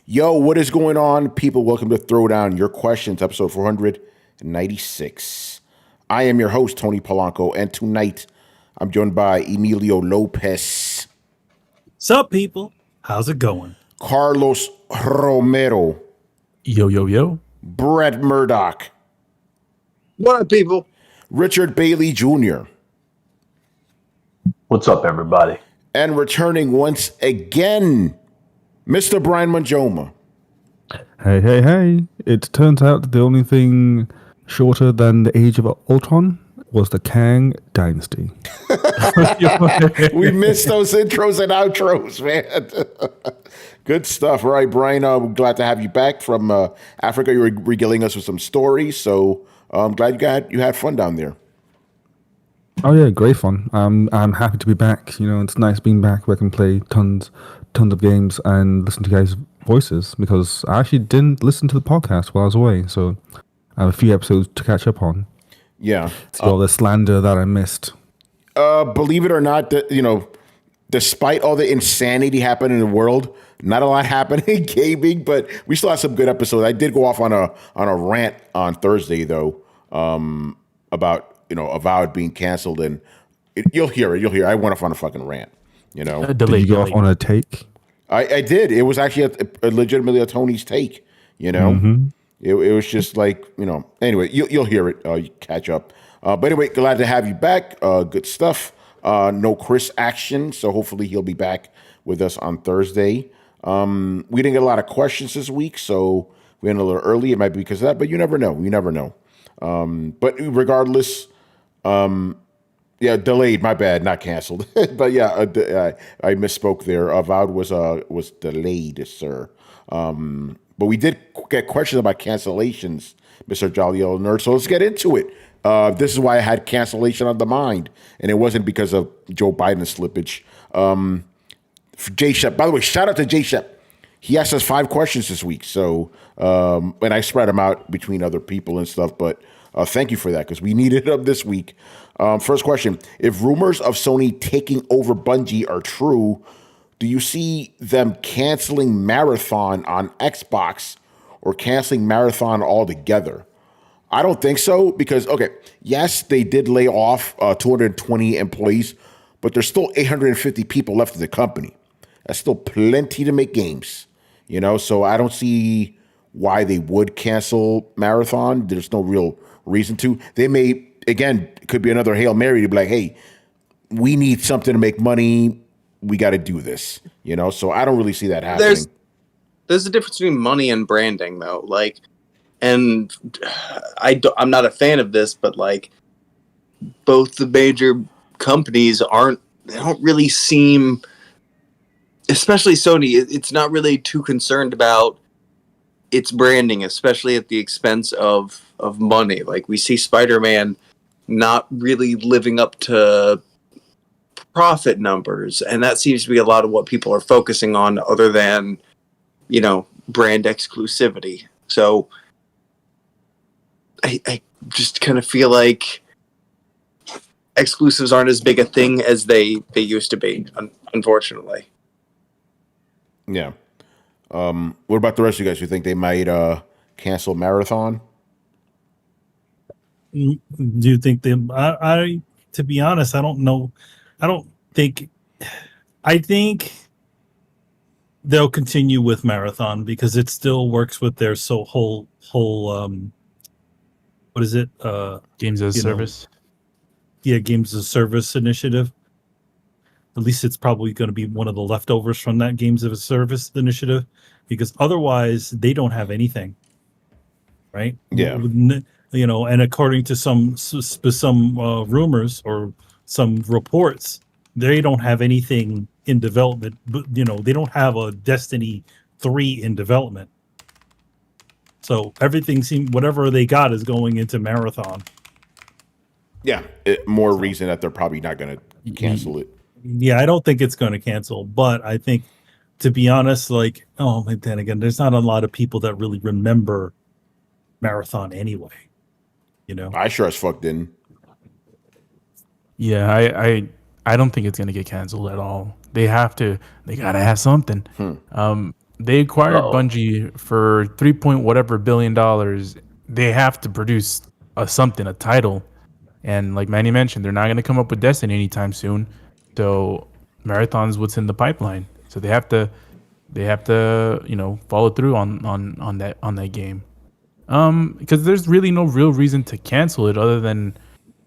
Yo, what is going on, people? Welcome to Throwdown Your Questions, episode 496. I am your host, Tony Polanco, and tonight I'm joined by Emilio Lopez. Sup, people? How's it going? Carlos Romero. Yo, yo, yo. Brett Murdoch. What up, people? Richard Bailey Jr. What's up, everybody? And returning once again, Mr. Brian Manjoma. Hey. It turns out the only thing shorter than the Age of Ultron was the Kang Dynasty. We missed those intros and outros, man. Good stuff. All right, Brian, we're glad to have you back from Africa. You were regaling us with some stories, so I'm glad you had fun down there. Oh yeah, great fun. I'm happy to be back. You know, it's nice being back where I can play tons of games and listen to you guys' voices, because I actually didn't listen to the podcast while I was away, so I have a few episodes to catch up on. Yeah. All the slander that I missed. Believe it or not, despite all the insanity happening in the world, not a lot happened in gaming, but we still had some good episodes. I did go off on a rant on Thursday though, about Avowed being canceled, and you'll hear it. I went off on a fucking rant. Did you go off on a take? I did. It was actually a legitimately a Tony's take. Mm-hmm. It was just like Anyway, you'll hear it. You catch up. But anyway, glad to have you back. Good stuff. No Chris action, so hopefully he'll be back with us on Thursday. We didn't get a lot of questions this week, so we went a little early. It might be because of that, but you never know. But regardless, delayed. My bad, not canceled. But yeah, I misspoke there. Avowed was delayed, sir. But we did get questions about cancellations, Mr. Jolly Old Nerd. So let's get into it. This is why I had cancellation on the mind, and it wasn't because of Joe Biden's slippage. Jay Shep, by the way, shout out to Jay Shep. He asked us 5 questions this week, so and I spread them out between other people and stuff. But thank you for that, because we needed them this week. First question: if rumors of Sony taking over Bungie are true, do you see them canceling Marathon on Xbox or canceling Marathon altogether? I don't think so, because, yes, they did lay off 220 employees, but there's still 850 people left in the company. That's still plenty to make games, so I don't see why they would cancel Marathon. There's no real reason to. They may, again, it could be another Hail Mary to be like, hey, we need something to make money. We got to do this, so I don't really see that happening. There's a difference between money and branding, though. And I'm not a fan of this, but both the major companies they don't really seem, especially Sony, it's not really too concerned about its branding, especially at the expense of money. We see Spider-Man not really living up to profit numbers, and that seems to be a lot of what people are focusing on, other than brand exclusivity. So I just kind of feel like exclusives aren't as big a thing as they used to be, unfortunately. Yeah. What about the rest of you guys? You think they might cancel Marathon? Do you think they? I to be honest, I don't know. I think they'll continue with Marathon because it still works with their whole what is it? Games as a service. Games as a service initiative. At least it's probably going to be one of the leftovers from that Games as a Service initiative, because otherwise they don't have anything, right? Yeah. And according to some rumors or some reports, they don't have anything in development. But they don't have a Destiny 3 in development. So everything whatever they got is going into Marathon. Yeah, more reason that they're probably not going to cancel it. Yeah, I don't think it's going to cancel, but I think, to be honest, then again, there's not a lot of people that really remember Marathon anyway. I sure as fuck didn't. Yeah, I don't think it's gonna get canceled at all. They gotta have something. They acquired Uh-oh. Bungie for 3 point whatever billion dollars. They have to produce a title. And like Manny mentioned, they're not going to come up with Destiny anytime soon. So Marathon's what's in the pipeline. So they have to follow through on that game. Because there's really no real reason to cancel it other than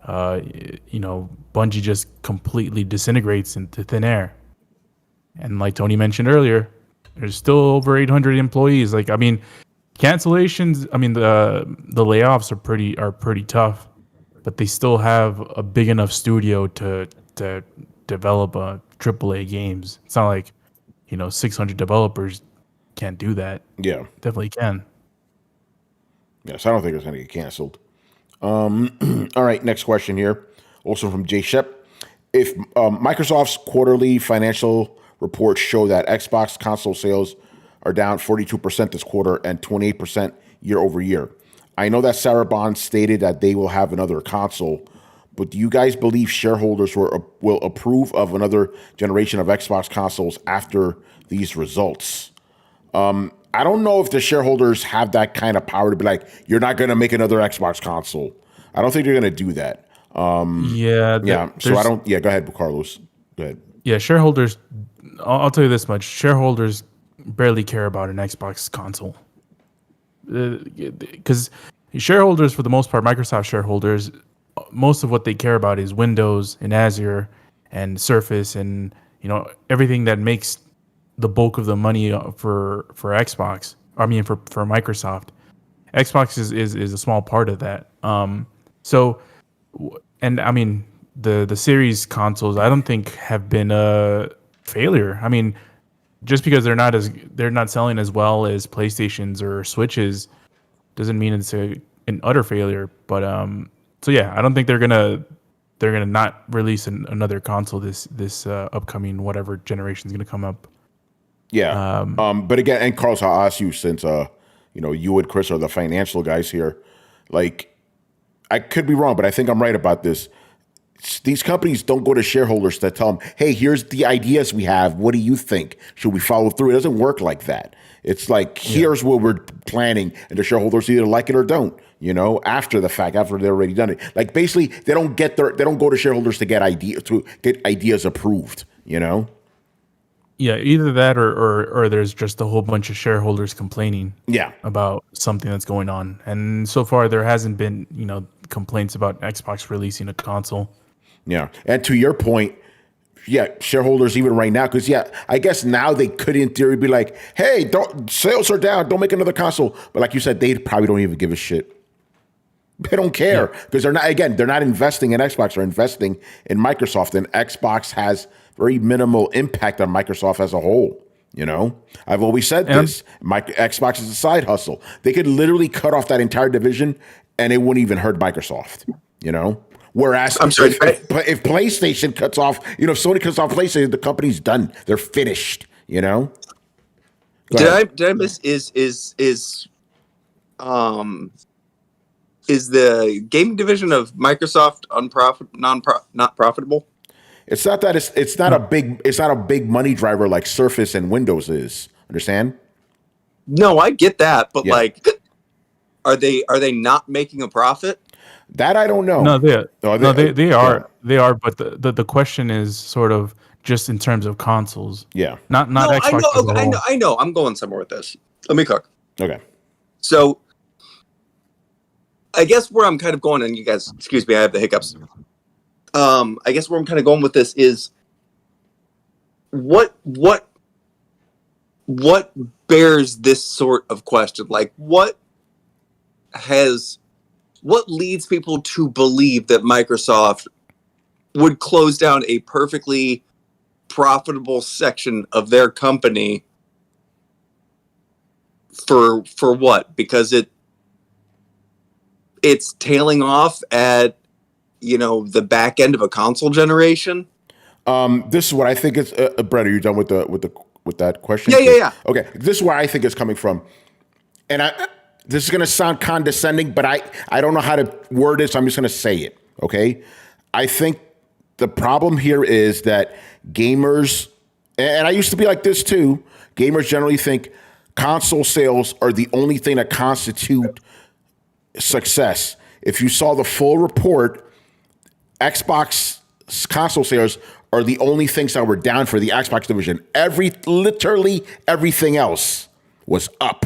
Bungie just completely disintegrates into thin air. And like Tony mentioned earlier, there's still over 800 employees. Like, I mean, cancellations, I mean, the layoffs are pretty tough, but they still have a big enough studio to develop AAA games. It's not like 600 developers can't do that. Yeah. Definitely can. Yes, I don't think it's going to get canceled. All right, next question here. Also from Jay Shep. If Microsoft's quarterly financial reports show that Xbox console sales are down 42% this quarter and 28% year over year, I know that Sarah Bond stated that they will have another console, but do you guys believe shareholders will approve of another generation of Xbox consoles after these results? I don't know if the shareholders have that kind of power to be like, you're not going to make another Xbox console. I don't think they're going to do that. Yeah. So I don't. Yeah, go ahead, Carlos. Go ahead. Yeah, shareholders. I'll tell you this much: shareholders barely care about an Xbox console, because shareholders, for the most part, Microsoft shareholders, most of what they care about is Windows and Azure and Surface and everything that makes the bulk of the money for Xbox. I mean, for Microsoft, Xbox is a small part of that. And I mean, the series consoles, I don't think have been a failure. I mean, just because they're not selling as well as PlayStations or Switches doesn't mean it's an utter failure. But so yeah, I don't think they're gonna not release another console this upcoming whatever generation is gonna come up. Yeah. But again, and Carlos, I'll ask you, since you and Chris are the financial guys here. Like, I could be wrong, but I think I'm right about this. These companies don't go to shareholders to tell them, hey, here's the ideas we have. What do you think? Should we follow through? It doesn't work like that. It's like, here's what we're planning, and the shareholders either like it or don't, after the fact, after they've already done it. Like, basically, they don't go to shareholders to get ideas approved, Yeah, either that or there's just a whole bunch of shareholders complaining about something that's going on. And so far there hasn't been, complaints about Xbox releasing a console. Yeah. And to your point, shareholders even right now, because I guess now they could in theory be like, hey, sales are down, don't make another console. But like you said, they probably don't even give a shit. They don't care because they're not investing in Xbox, they're investing in Microsoft, and Xbox has very minimal impact on Microsoft as a whole. I've always said this. Xbox is a side hustle. They could literally cut off that entire division and it wouldn't even hurt Microsoft, Whereas I'm sorry, if PlayStation cuts off, if Sony cuts off PlayStation, the company's done. They're finished, Did I miss is the gaming division of Microsoft not profitable? It's not that it's not a big money driver like Surface and Windows is. Understand? No, I get that, but are they not making a profit? That I don't know. No, they are. They are, but the question is sort of just in terms of consoles. Yeah. Not Xbox. I know. I'm going somewhere with this. Let me cook. Okay. So I guess where I'm kind of going, and you guys, excuse me, I have the hiccups. I guess where I'm kind of going with this is what bears this sort of question? Like, what leads people to believe that Microsoft would close down a perfectly profitable section of their company for what? Because it's tailing off at the back end of a console generation. This is what I think is. Brett, are you done with that question? Yeah. Okay, this is where I think it's coming from, and this is going to sound condescending, but I don't know how to word it, so I'm just going to say it. Okay, I think the problem here is that gamers And I used to be like this too. Gamers generally think console sales are the only thing that constitute success. If you saw the full report, Xbox console sales are the only things that were down for the Xbox division. Literally everything else was up.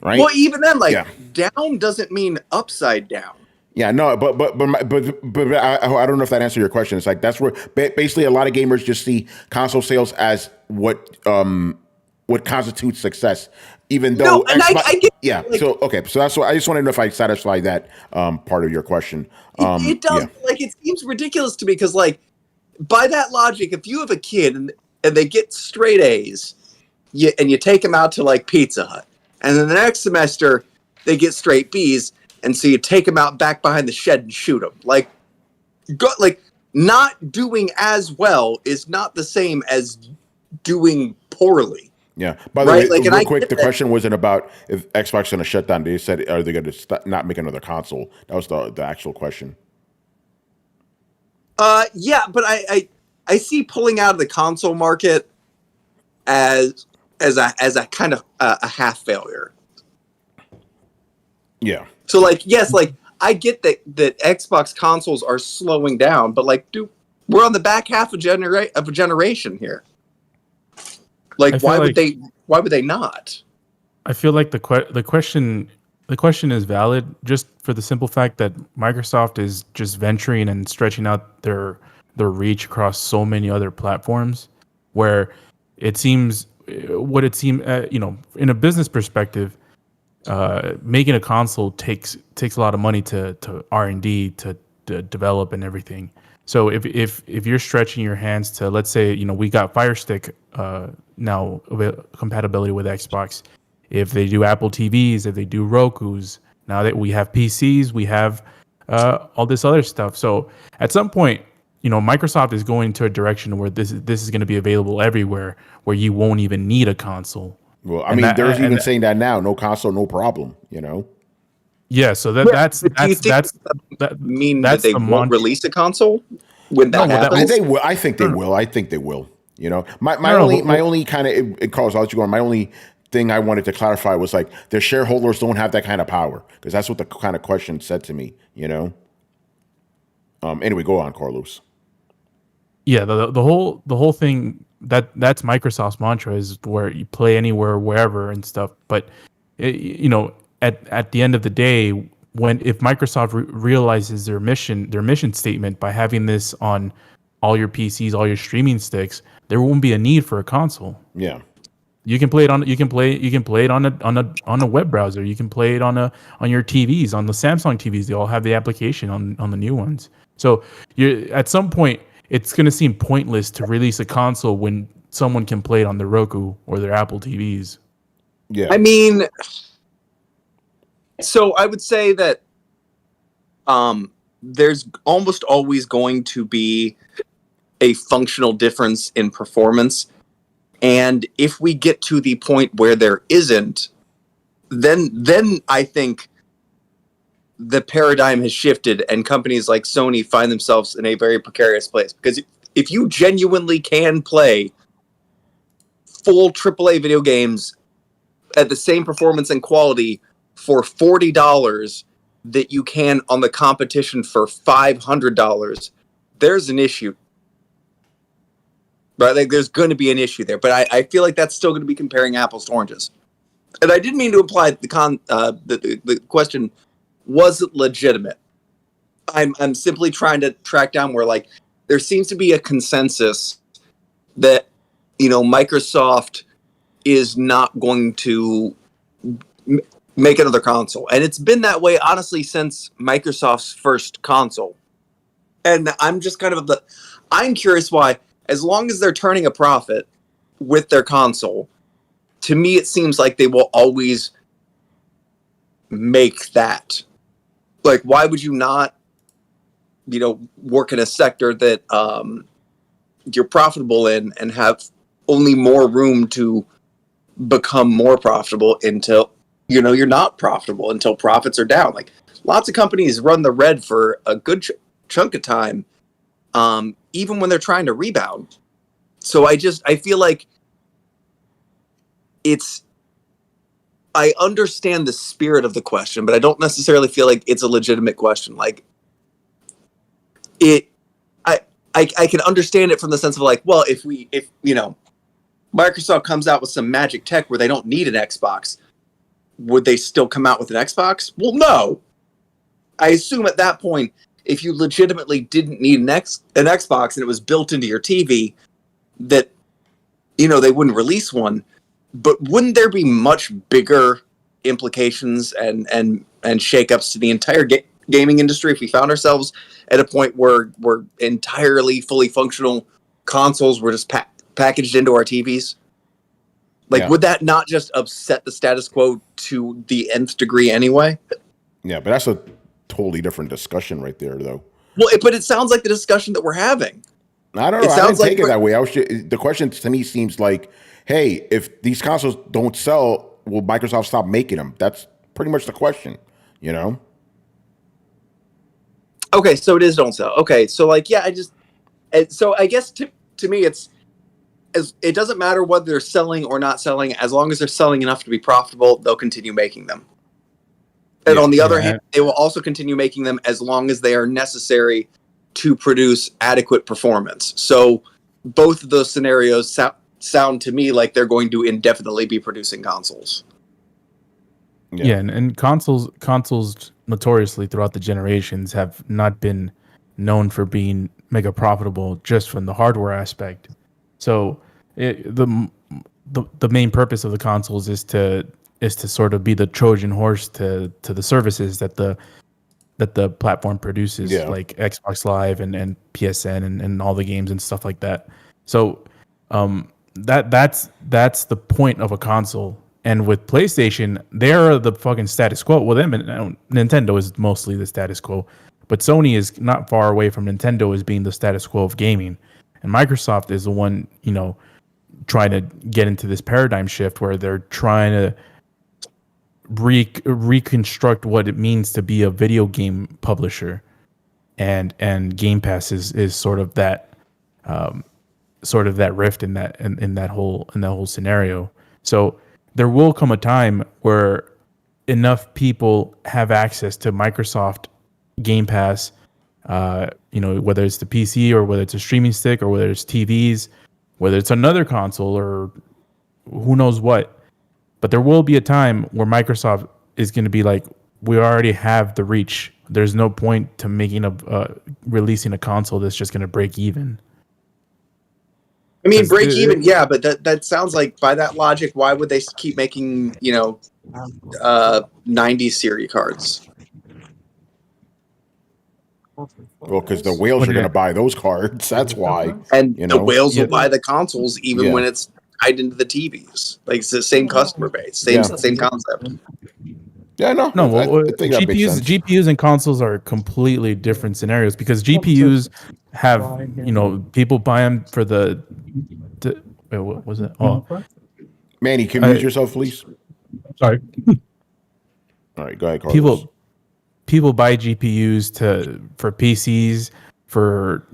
Right? Well, even then, like Yeah. down doesn't mean upside down. Yeah, no, but I don't know if that answered your question. It's like that's where basically a lot of gamers just see console sales as what constitutes success, even though No, and I get yeah. like, So okay, so that's what I just want to know if I satisfy that part of your question. it does. Yeah. Like it seems ridiculous to me because, like, by that logic, if you have a kid and they get straight A's, and you take them out to like Pizza Hut, and then the next semester they get straight B's. And so you take them out back behind the shed and shoot them. Like not doing as well is not the same as doing poorly. Yeah. By the Right? way, Like, and real I quick, get the that. question wasn't about if Xbox is going to shut down. They said, are they going to not make another console? That was the actual question. Yeah, but I see pulling out of the console market as a kind of a half failure. Yeah. So like, yes, like I get that Xbox consoles are slowing down, but like, dude, we're on the back half of a generation here. Like, I feel why would like- they not? I feel like the question is valid just for the simple fact that Microsoft is just venturing and stretching out their reach across so many other platforms, where it seems in a business perspective, making a console takes a lot of money to R&D to develop and everything. So if you're stretching your hands to, let's say, we got Fire Stick now compatibility with Xbox. If they do Apple TVs, if they do Roku's, now that we have PCs, we have all this other stuff. So at some point, Microsoft is going to a direction where this is going to be available everywhere, where you won't even need a console. Well, I mean, there's even saying that now, no console, no problem, Yeah, so Do you think that mean that they won't release a console when that happens? I think they will. I think they will. My No, only kind of it calls out you going. My only thing I wanted to clarify was like the shareholders don't have that kind of power, because that's what the kind of question said to me. Anyway, go on, Carlos. Yeah, the whole thing that's Microsoft's mantra is where you play anywhere, wherever, and stuff. But at the end of the day, if Microsoft realizes their mission statement by having this on all your PCs, all your streaming sticks, there won't be a need for a console. Yeah, you can play it on a web browser. You can play it on your TVs, on the Samsung TVs. They all have the application on the new ones. So at some point, it's going to seem pointless to release a console when someone can play it on their Roku or their Apple TVs. Yeah. I mean, so I would say that there's almost always going to be a functional difference in performance. And if we get to the point where there isn't, then I think the paradigm has shifted and companies like Sony find themselves in a very precarious place. Because if you genuinely can play full AAA video games at the same performance and quality for $40 that you can on the competition for $500, there's an issue. Right? Like, there's going to be an issue there. But I feel like that's still going to be comparing apples to oranges. And I didn't mean to imply the question wasn't legitimate. I'm simply trying to track down where, like, there seems to be a consensus that, Microsoft is not going to make another console. And it's been that way, honestly, since Microsoft's first console. And I'm just kind of I'm curious why, as long as they're turning a profit with their console, to me it seems like they will always make that. Like, why would you not, work in a sector that you're profitable in and have only more room to become more profitable until, you're not profitable, until profits are down. Like, lots of companies run the red for a good chunk of time, even when they're trying to rebound. So I feel like I understand the spirit of the question, but I don't necessarily feel like it's a legitimate question. Like I can understand it from the sense of like, well, if Microsoft comes out with some magic tech where they don't need an Xbox, would they still come out with an Xbox? Well, no. I assume at that point, if you legitimately didn't need an Xbox and it was built into your TV, that they wouldn't release one. But wouldn't there be much bigger implications and shakeups to the entire gaming industry if we found ourselves at a point where entirely fully functional consoles were just packaged into our TVs? Like, would that not just upset the status quo to the nth degree anyway? Yeah, but that's a totally different discussion right there, though. Well, but it sounds like the discussion that we're having. I don't know. I didn't take it that way. The question to me seems like, hey, if these consoles don't sell, will Microsoft stop making them? That's pretty much the question, Okay, so it is don't sell. Okay, so like, yeah, so I guess to me, it doesn't matter whether they're selling or not selling. As long as they're selling enough to be profitable, they'll continue making them. And on the other hand, they will also continue making them as long as they are necessary to produce adequate performance. So both of those scenarios sound to me like they're going to indefinitely be producing consoles. Yeah, and consoles notoriously throughout the generations have not been known for being mega profitable just from the hardware aspect. So the main purpose of the consoles is to sort of be the Trojan horse to the services that the platform produces, like Xbox Live and PSN and all the games and stuff like that. So that's the point of a console. And with PlayStation, they're the fucking status quo. Well, Nintendo is mostly the status quo, but Sony is not far away from Nintendo as being the status quo of gaming. And Microsoft is the one, trying to get into this paradigm shift where they're trying to reconstruct what it means to be a video game publisher, and Game Pass is sort of that rift in that whole scenario. So there will come a time where enough people have access to Microsoft Game Pass, whether it's the PC or whether it's a streaming stick or whether it's TVs, whether it's another console or who knows what. But there will be a time where Microsoft is going to be like, we already have the reach. There's no point to releasing a console that's just going to break even. I mean, break even, yeah, but that sounds like, by that logic, why would they keep making 90s series cards? Well, because the whales are going to buy those cards. That's why. And the whales will buy the consoles even when it's tied into the TVs. Like, it's the same customer base, same concept. Yeah, no. Well, I think that makes sense. GPUs and consoles are completely different scenarios because GPUs have, people buy them for wait, what was it? Oh, Manny, can you mute yourself, please? Sorry. All right, go ahead, Carlos. People buy GPUs for PCs, for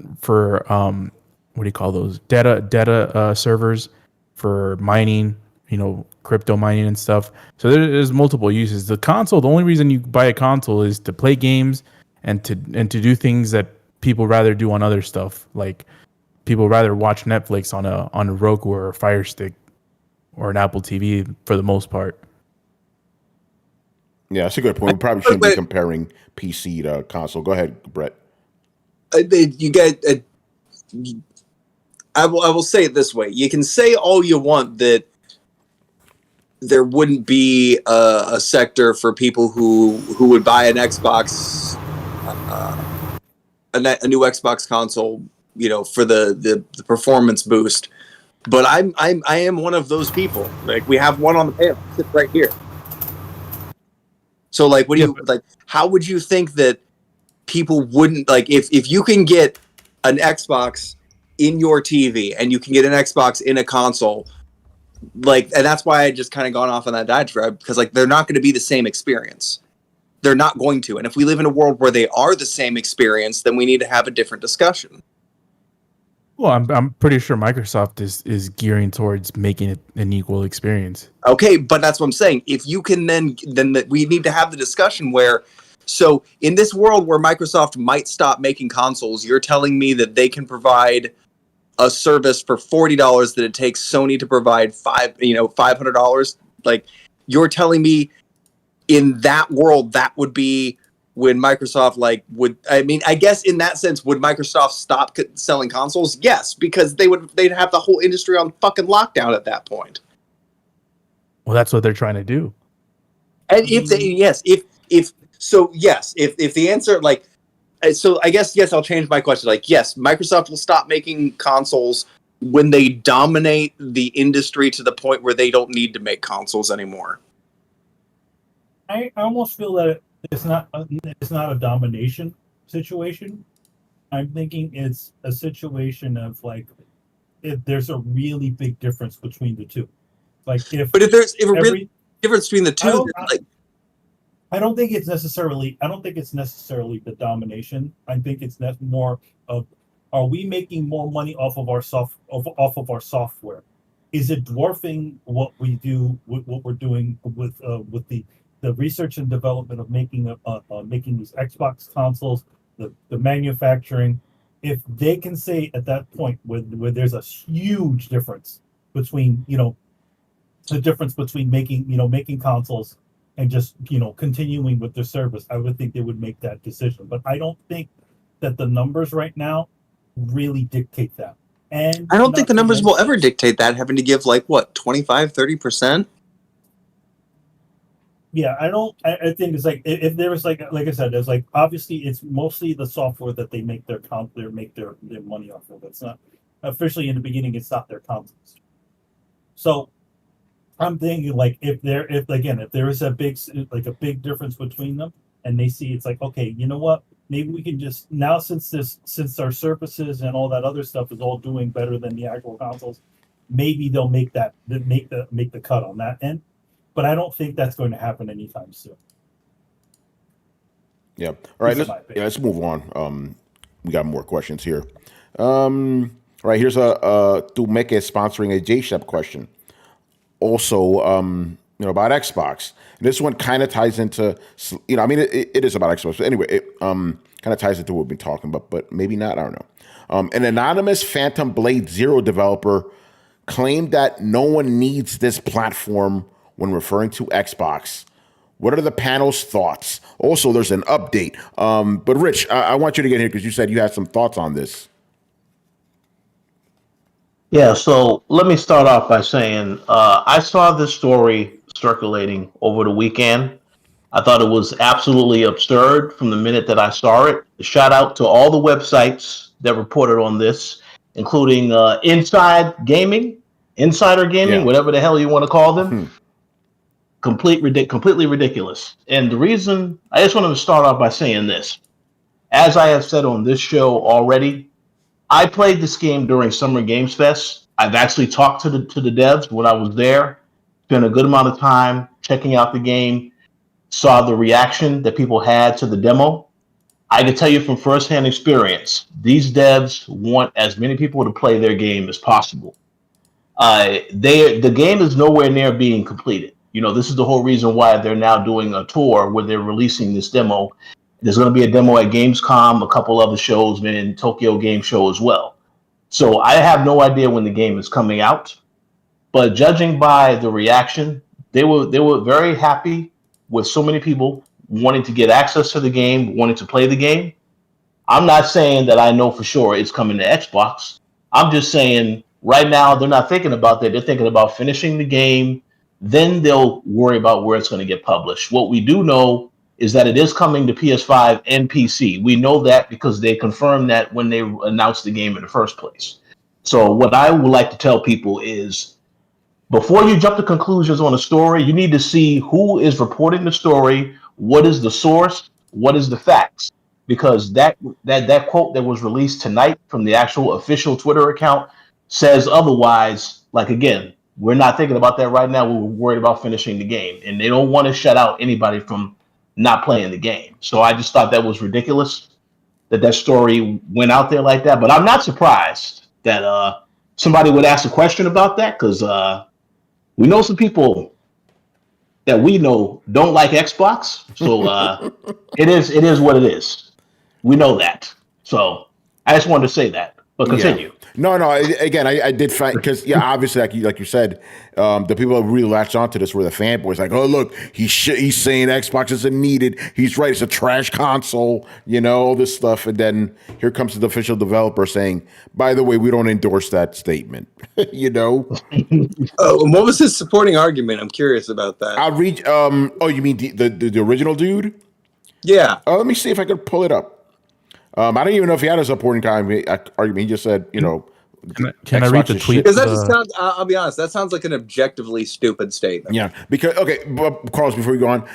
what do you call those? Data servers for mining, crypto mining and stuff. So there's multiple uses. The only reason you buy a console is to play games and to do things that people rather do on other stuff. Like people rather watch Netflix on a Roku or a Fire Stick or an Apple TV for the most part. Yeah, that's a good point. We probably shouldn't be comparing PC to console. Go ahead, Brett. You get. I will say it this way: you can say all you want that there wouldn't be a sector for people who would buy an Xbox, a new Xbox console, for the performance boost. But I am one of those people. Like, we have one on the panel, sit right here. So like, how would you think that people wouldn't, like, if you can get an Xbox in your TV and you can get an Xbox in a console, like, and that's why I just kind of gone off on that diatribe, because like, they're not going to be the same experience. They're not going to. And if we live in a world where they are the same experience, then we need to have a different discussion. Well, I'm pretty sure Microsoft is gearing towards making it an equal experience. Okay, but that's what I'm saying. If you can we need to have the discussion where, so in this world where Microsoft might stop making consoles, you're telling me that they can provide a service for $40 that it takes Sony to provide $500. Like, you're telling me in that world that would be when Microsoft I guess in that sense, would Microsoft stop selling consoles? Yes, because they'd have the whole industry on fucking lockdown at that point. Well, that's what they're trying to do. And if the answer, like, so I guess, yes, I'll change my question. Like, yes, Microsoft will stop making consoles when they dominate the industry to the point where they don't need to make consoles anymore. I almost feel that it's not a domination situation. I'm thinking it's a situation of like, if there's a really big difference between the two. Like, if a real difference between the two, I don't think it's necessarily the domination. I think it's more of, are we making more money off of our software? Is it dwarfing what we do, what we're doing with the research and development of making these Xbox consoles, the manufacturing? If they can say at that point where there's a huge difference between the difference between making consoles and just continuing with their service, I would think they would make that decision. But I don't think that the numbers right now really dictate that. And I don't think the numbers will ever dictate that, having to give 25-30%. Yeah, I think it's like, if there was like I said, there's like, obviously it's mostly the software that they make their money off of. It's not officially, in the beginning, it's not their consoles. So I'm thinking, like, if there is a big difference between them, and they see it's like, okay, you know what? Maybe we can just now, since our services and all that other stuff is all doing better than the actual consoles, maybe they'll make the cut on that end. But I don't think that's going to happen anytime soon. Yeah. All right. Let's move on. We got more questions here. All right. Here's Tumeke sponsoring a J-Shep question. Also, about Xbox. And this one kind of ties into, it is about Xbox. But anyway, it kind of ties into what we've been talking about, but maybe not. I don't know. An anonymous Phantom Blade Zero developer claimed that no one needs this platform when referring to Xbox. What are the panel's thoughts? Also, there's an update. But Rich, I want you to get here because you said you had some thoughts on this. Yeah, so let me start off by saying I saw this story circulating over the weekend. I thought it was absolutely absurd from the minute that I saw it. Shout out to all the websites that reported on this, including Insider Gaming, whatever the hell you want to call them. Completely ridiculous. And the reason, I just wanted to start off by saying this. As I have said on this show already, I played this game during Summer Games Fest. I've actually talked to the devs when I was there, spent a good amount of time checking out the game, saw the reaction that people had to the demo. I can tell you from firsthand experience, these devs want as many people to play their game as possible. The game is nowhere near being completed. This is the whole reason why they're now doing a tour where they're releasing this demo. There's going to be a demo at Gamescom, a couple other shows, and Tokyo Game Show as well. So I have no idea when the game is coming out, but judging by the reaction, they were very happy with so many people wanting to get access to the game, wanting to play the game. I'm not saying that I know for sure it's coming to Xbox. I'm just saying right now they're not thinking about that. They're thinking about finishing the game. Then they'll worry about where it's going to get published. What we do know is that it is coming to PS5 and PC. We know that because they confirmed that when they announced the game in the first place. So what I would like to tell people is, before you jump to conclusions on a story, you need to see who is reporting the story, what is the source, what is the facts. Because that quote that was released tonight from the actual official Twitter account says otherwise. Like, again, we're not thinking about that right now. We're worried about finishing the game. And they don't want to shut out anybody from not playing the game. So I just thought that was ridiculous that story went out there like that. But I'm not surprised that somebody would ask a question about that, because we know some people that we know don't like Xbox. So it is what it is. We know that. So I just wanted to say that. But continue. Yeah. No. Again, I did find because obviously, like you said, the people that really latched onto this were the fanboys. Like, oh look, he's saying Xbox isn't needed. He's right. It's a trash console. All this stuff, and then here comes the official developer saying, by the way, we don't endorse that statement. Oh, and what was his supporting argument? I'm curious about that. I'll read. Oh, you mean the original dude? Yeah. Let me see if I could pull it up. I don't even know if he had a supporting argument. He just said, Can I read the tweet? Because that just sounds, I'll be honest, that sounds like an objectively stupid statement. Yeah, because, but Carlos, before we go on,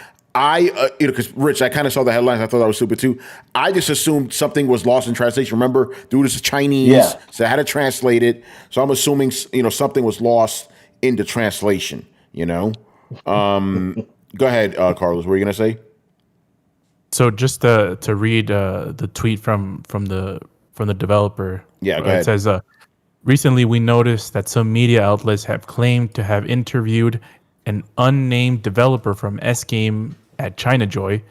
because Rich, I kind of saw the headlines. I thought that was stupid too. I just assumed something was lost in translation. Remember, dude is Chinese, so I had to translate it. So I'm assuming, something was lost in the translation, Go ahead, Carlos, what were you going to say? So just to read the tweet from the developer. Yeah, go ahead. It says, recently we noticed that some media outlets have claimed to have interviewed an unnamed developer from S-Game at ChinaJoy,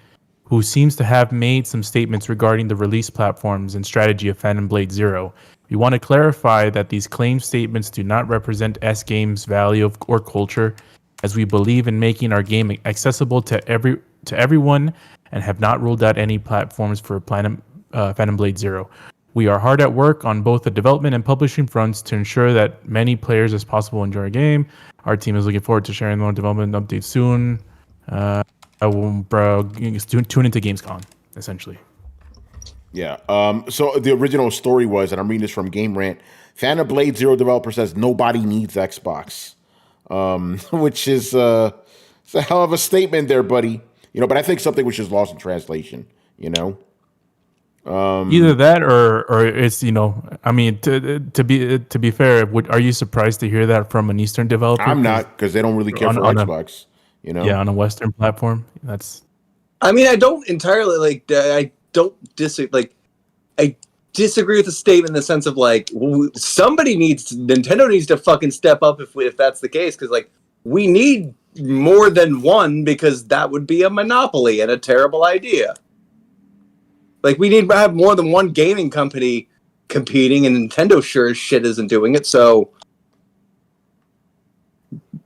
who seems to have made some statements regarding the release platforms and strategy of Phantom Blade Zero. We want to clarify that these claim statements do not represent S-Game's value or culture, as we believe in making our game accessible to everyone and have not ruled out any platforms for Phantom Blade Zero. We are hard at work on both the development and publishing fronts to ensure that many players as possible enjoy our game. Our team is looking forward to sharing more development updates soon. I will tune into Gamescom, essentially. Yeah. So the original story was, and I'm reading this from Game Rant, Phantom Blade Zero developer says nobody needs Xbox, which is it's a hell of a statement there, buddy. But I think something was just lost in translation. Either that or it's I mean to be fair, are you surprised to hear that from an Eastern developer? I'm not, because they don't really care for Xbox. Yeah, on a Western platform. I mean, I don't entirely I don't disagree. I disagree with the statement in the sense of Nintendo needs to fucking step up if that's the case, because we need more than one, because that would be a monopoly and a terrible idea. We need to have more than one gaming company competing, and Nintendo sure as shit isn't doing it. So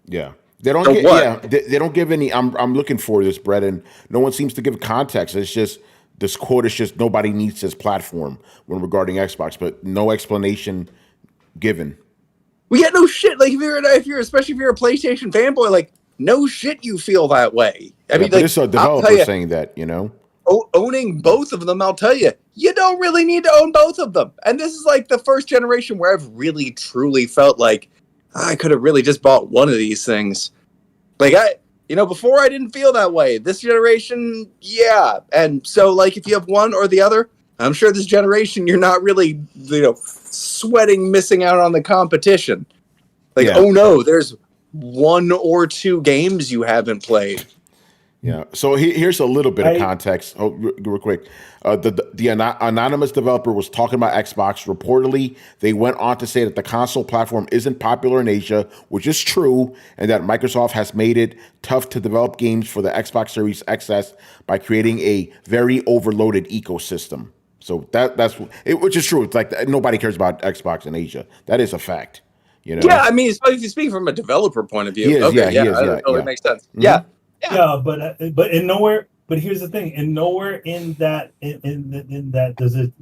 yeah, they don't. They don't give any. I'm looking for this, Brett, and no one seems to give context. It's just this quote is just nobody needs this platform when regarding Xbox, but no explanation given. We get no shit. Especially if you're a PlayStation fanboy, no shit you feel that way. I mean, it's a developer saying that, owning both of them, I'll tell you, you don't really need to own both of them. And this is the first generation where I've really, truly felt like I could have really just bought one of these things. Before I didn't feel that way. This generation, yeah. And so, if you have one or the other, I'm sure this generation you're not really, sweating missing out on the competition. Oh no, there's one or two games you haven't played. Yeah. So here's a little bit of context. Oh, real quick. The anonymous developer was talking about Xbox. Reportedly, they went on to say that the console platform isn't popular in Asia, which is true, and that Microsoft has made it tough to develop games for the Xbox Series XS by creating a very overloaded ecosystem. So that's it, which is true. It's nobody cares about Xbox in Asia. That is a fact. Yeah, I mean, if you speak from a developer point of view, he is, it makes sense. Mm-hmm. Yeah. But in nowhere. But here's the thing: in nowhere in that did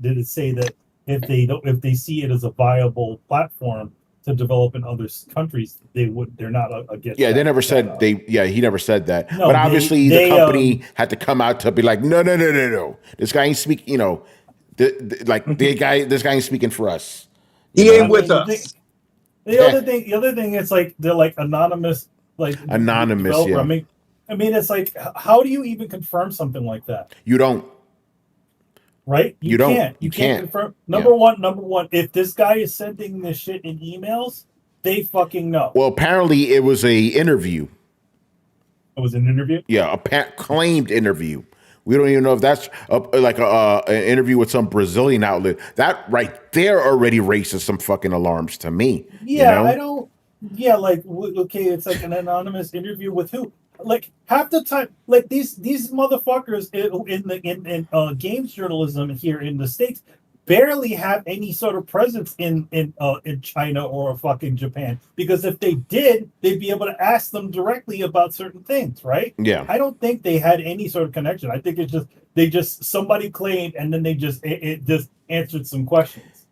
it say that if they see it as a viable platform to develop in other countries, they're not against. Yeah, they never said he never said that. No, but obviously the company had to come out to be like, no. This guy ain't speaking. This guy ain't speaking for us. He ain't with us. The other thing, it's they're anonymous, anonymous. Yeah. I mean, it's how do you even confirm something like that? You don't. Right? You can't. You can't confirm. Number one. If this guy is sending this shit in emails, they fucking know. Well, apparently it was a interview. It was an interview? Yeah, a claimed interview We don't even know if that's an interview with some Brazilian outlet. That right there already raises some fucking alarms to me. Yeah, I don't. Yeah, like okay, it's like an anonymous interview with who? Like half the time, like these motherfuckers in games journalism here in the States barely have any sort of presence in China or fucking Japan, because if they did, they'd be able to ask them directly about certain things, right? Yeah. I don't think they had any sort of connection. I think it's just somebody claimed and then they just answered some questions.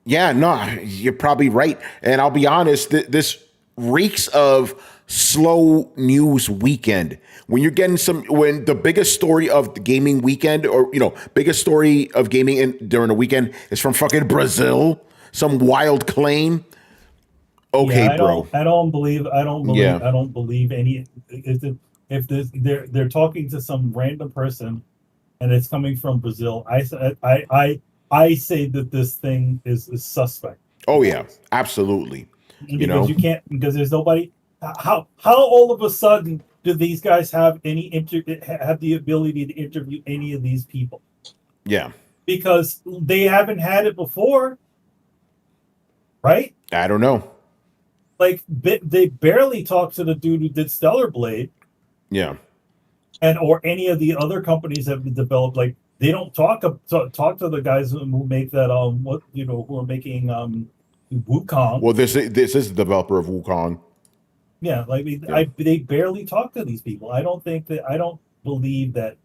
Yeah, no, you're probably right. And I'll be honest, this reeks of slow news weekend. When you're getting when the biggest story of the gaming weekend, or biggest story of gaming during the weekend is from fucking Brazil, some wild claim. Okay, yeah, bro. I don't believe any. If they're talking to some random person, and it's coming from Brazil, I say that this thing is suspect. Oh yeah, absolutely. Because you can't, because there's nobody. How all of a sudden do these guys have have the ability to interview any of these people? Yeah, because they haven't had it before, right? I don't know. Like they barely talk to the dude who did Stellar Blade. Yeah, or any of the other companies that have developed. Like they don't talk to the guys who make that who are making Wukong. Well, this is the developer of Wukong. Yeah, like they barely talk to these people. I don't believe that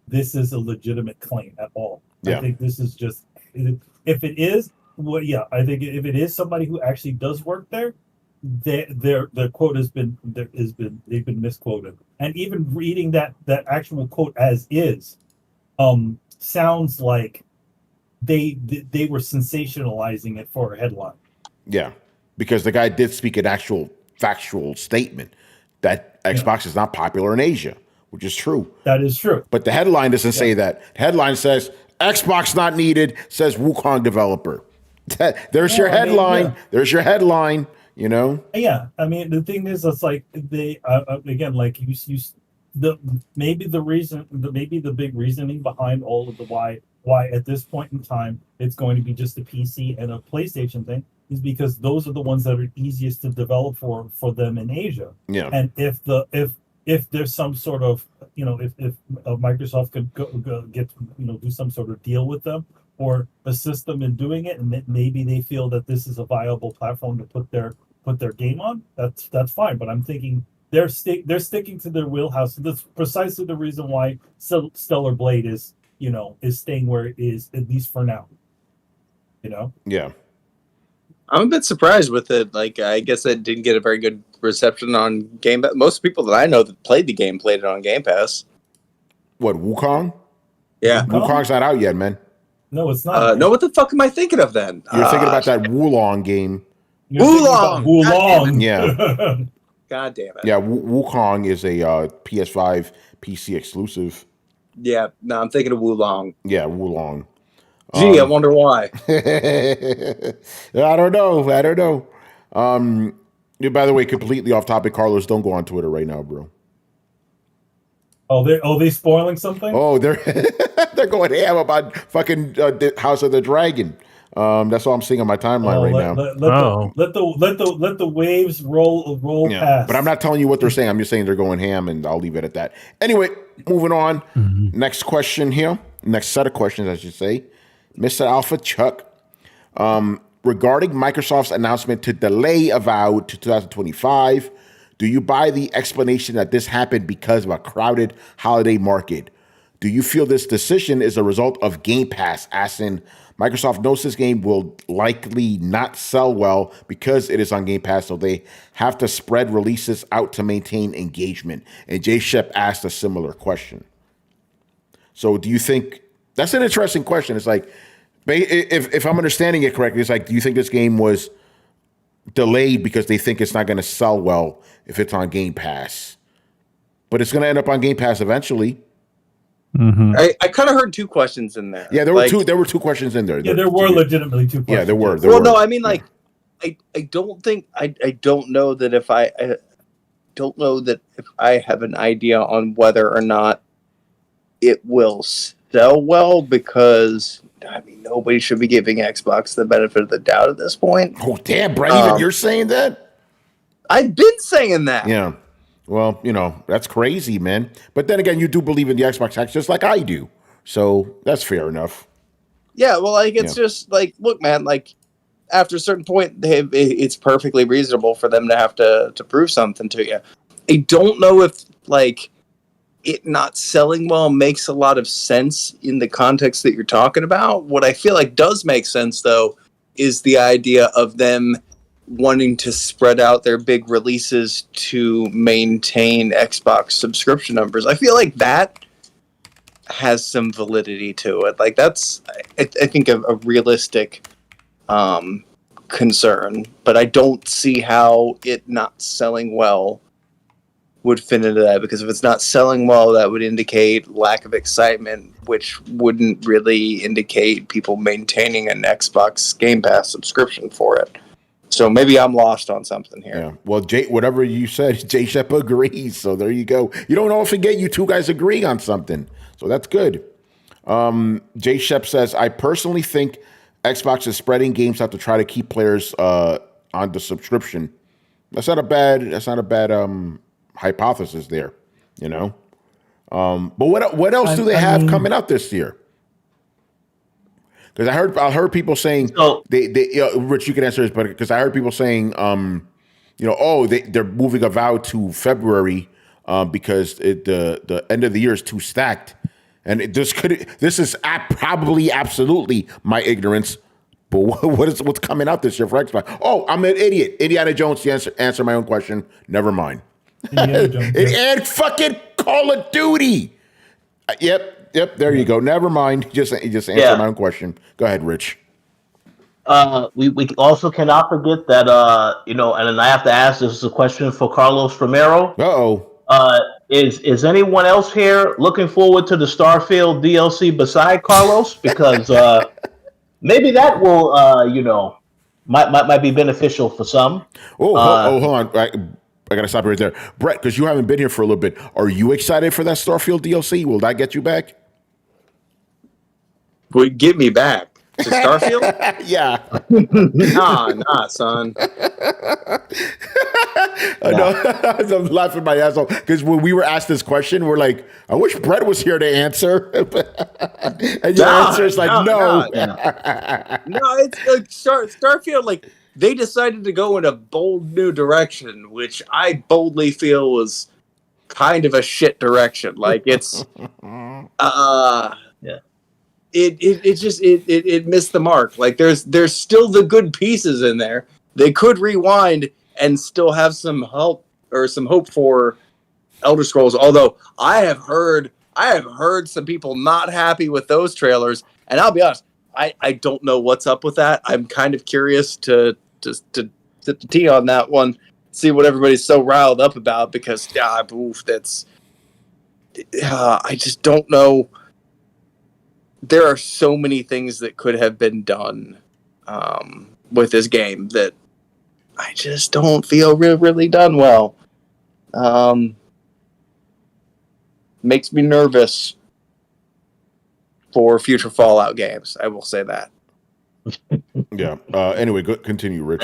this is a legitimate claim at all. Yeah. I think this is just, if it is, well, yeah, I think if it is somebody who actually does work there, their quote they've been misquoted. And even reading that actual quote as is, sounds like they were sensationalizing it for a headline. Yeah, because the guy did speak an actual factual statement that Xbox is not popular in Asia, which is true. That is true. But the headline doesn't say that. The headline says Xbox not needed, says Wukong developer. There's your headline. There's your headline, Yeah, I mean, the thing is, it's like they again, like maybe the big reasoning behind all of the why at this point in time it's going to be just a PC and a PlayStation thing is because those are the ones that are easiest to develop for them in Asia. Yeah. And if there's some sort of if Microsoft could go get do some sort of deal with them or assist them in doing it, and maybe they feel that this is a viable platform to put their game on, that's fine. But I'm thinking they're sticking to their wheelhouse. That's precisely the reason why Stellar Blade is staying where it is, at least for now. Yeah. I'm a bit surprised with it. Like, I guess it didn't get a very good reception on Game Pass. Most people that I know that played the game played it on Game Pass. What, Wukong? Yeah. Wukong's not out yet, man. No, it's not. No, what the fuck am I thinking of then? You're thinking about that Wulong game. Wulong. Yeah. God damn it. Yeah, Wukong is a PS5 PC exclusive. Yeah, no, I'm thinking of Wulong. Yeah, Wulong. Gee, I wonder why. I don't know. By the way, completely off topic, Carlos, don't go on Twitter right now, bro. Oh, they spoiling something? Oh, they're going ham about fucking House of the Dragon. That's all I'm seeing on my timeline right now. Let the waves roll past. But I'm not telling you what they're saying. I'm just saying they're going ham, and I'll leave it at that. Anyway, moving on. Mm-hmm. Next question here. Next set of questions, I should say. Mr. Alpha Chuck. Regarding Microsoft's announcement to delay Avowed to 2025, do you buy the explanation that this happened because of a crowded holiday market? Do you feel this decision is a result of Game Pass, as in Microsoft knows this game will likely not sell well because it is on Game Pass, so they have to spread releases out to maintain engagement? And Jay Shep asked a similar question. So do you think, that's an interesting question. It's like, if I'm understanding it correctly, it's like, do you think this game was delayed because they think it's not going to sell well if it's on Game Pass? But it's going to end up on Game Pass eventually. Mm-hmm. I kind of heard two questions in there. Yeah, there were two. There were two questions in there. Yeah, there were legitimately two questions. Yeah, there were. No, I mean, like, I don't think I don't know that if I have an idea on whether or not it will sell well because nobody should be giving Xbox the benefit of the doubt at this point. Oh, damn, Brett, even you're saying that? I've been saying that. Yeah. Well, that's crazy, man. But then again, you do believe in the Xbox X just like I do. So that's fair enough. Yeah, well, it's just like, look, man, like after a certain point, it's perfectly reasonable for them to have to prove something to you. I don't know if it not selling well makes a lot of sense in the context that you're talking about. What I feel like does make sense, though, is the idea of them wanting to spread out their big releases to maintain Xbox subscription numbers. I feel like that has some validity to it. Like that's, I think, a realistic concern, but I don't see how it not selling well would fit into that, because if it's not selling well, that would indicate lack of excitement, which wouldn't really indicate people maintaining an Xbox Game Pass subscription for it. So maybe I'm lost on something here. Yeah. Well, Jay, whatever you said, Jay Shep agrees. So there you go. You don't often get you two guys agreeing on something. So that's good. Jay Shep says, I personally think Xbox is spreading games out to try to keep players on the subscription. That's not a bad hypothesis there, But what else do they have coming out this year? Because I heard people saying they Rich, you can answer this, but because I heard people saying they're moving Avowed to February because the end of the year is too stacked, and this is probably absolutely my ignorance. But what's coming out this year for Xbox? Oh, I'm an idiot. Indiana Jones to answer my own question. Never mind. And fucking Call of Duty. Yep. There you go. Never mind. Just answer my own question. Go ahead, Rich. We also cannot forget that and then I have to ask. This is a question for Carlos Romero. Is anyone else here looking forward to the Starfield DLC beside Carlos? Because maybe that will might be beneficial for some. Hold on. I gotta stop you right there, Brett, because you haven't been here for a little bit. Are you excited for that Starfield DLC? Will that get you back? Would get me back to Starfield? Yeah. Nah, son. I'm laughing my ass off because when we were asked this question, we're like, I wish Brett was here to answer. And your answer is like, no. No, it's like Starfield, like, they decided to go in a bold new direction, which I boldly feel was kind of a shit direction. Like, it's it missed the mark. Like, there's still the good pieces in there. They could rewind and still have some help or some hope for Elder Scrolls. Although I have heard some people not happy with those trailers, and I'll be honest, I don't know what's up with that. I'm kind of curious to sit the tea on that one, see what everybody's so riled up about, because I just don't know. There are so many things that could have been done with this game that I just don't feel really done well. Makes me nervous for future Fallout games. I will say that. Yeah. Anyway, continue, Rich.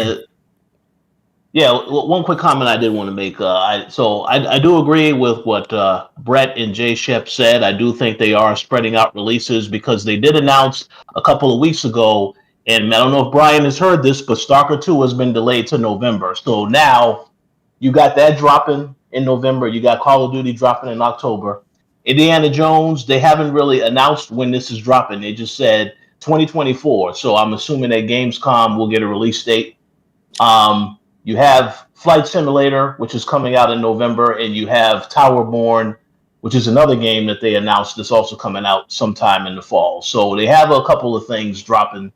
One quick comment I did want to make. I do agree with what Brett and Jay Shep said. I do think they are spreading out releases because they did announce a couple of weeks ago, and I don't know if Brian has heard this, but Stalker 2 has been delayed to November. So now you got that dropping in November. You got Call of Duty dropping in October. Indiana Jones, they haven't really announced when this is dropping. They just said 2024. So I'm assuming that Gamescom will get a release date. You have Flight Simulator, which is coming out in November, and you have Towerborn, which is another game that they announced that's also coming out sometime in the fall. So they have a couple of things dropping.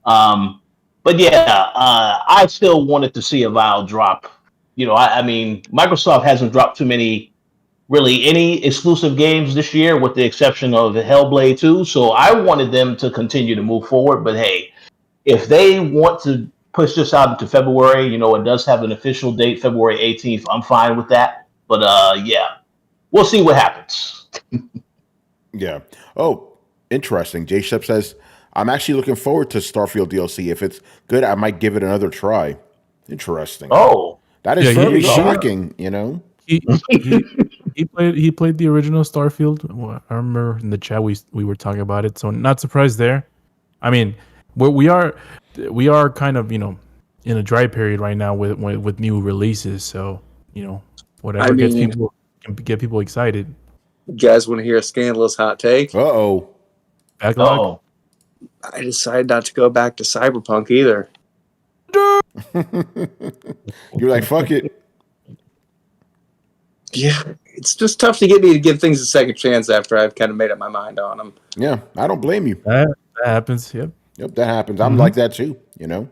But yeah, I still wanted to see Avowed drop. I mean, Microsoft hasn't dropped too many, really any exclusive games this year, with the exception of Hellblade 2. So I wanted them to continue to move forward. But hey, if they want to push this out into February, it does have an official date, February 18th. I'm fine with that. But yeah, we'll see what happens. Yeah. Oh, interesting. J Shep says, I'm actually looking forward to Starfield DLC. If it's good, I might give it another try. Interesting. Oh, That is Yeah, very he- shocking, you know? he played the original Starfield. Well, I remember in the chat we were talking about it, so not surprised there. I mean, we are kind of in a dry period right now with new releases, so whatever I mean, can get people excited. you guys want to hear a scandalous hot take? Uh-oh. Backlog. oh, I decided not to go back to Cyberpunk either. You're like, fuck it. Yeah, it's just tough to get me to give things a second chance after I've kind of made up my mind on them. Yeah, I don't blame you. That happens. Yep. Yep, that happens. I'm like that too, you know?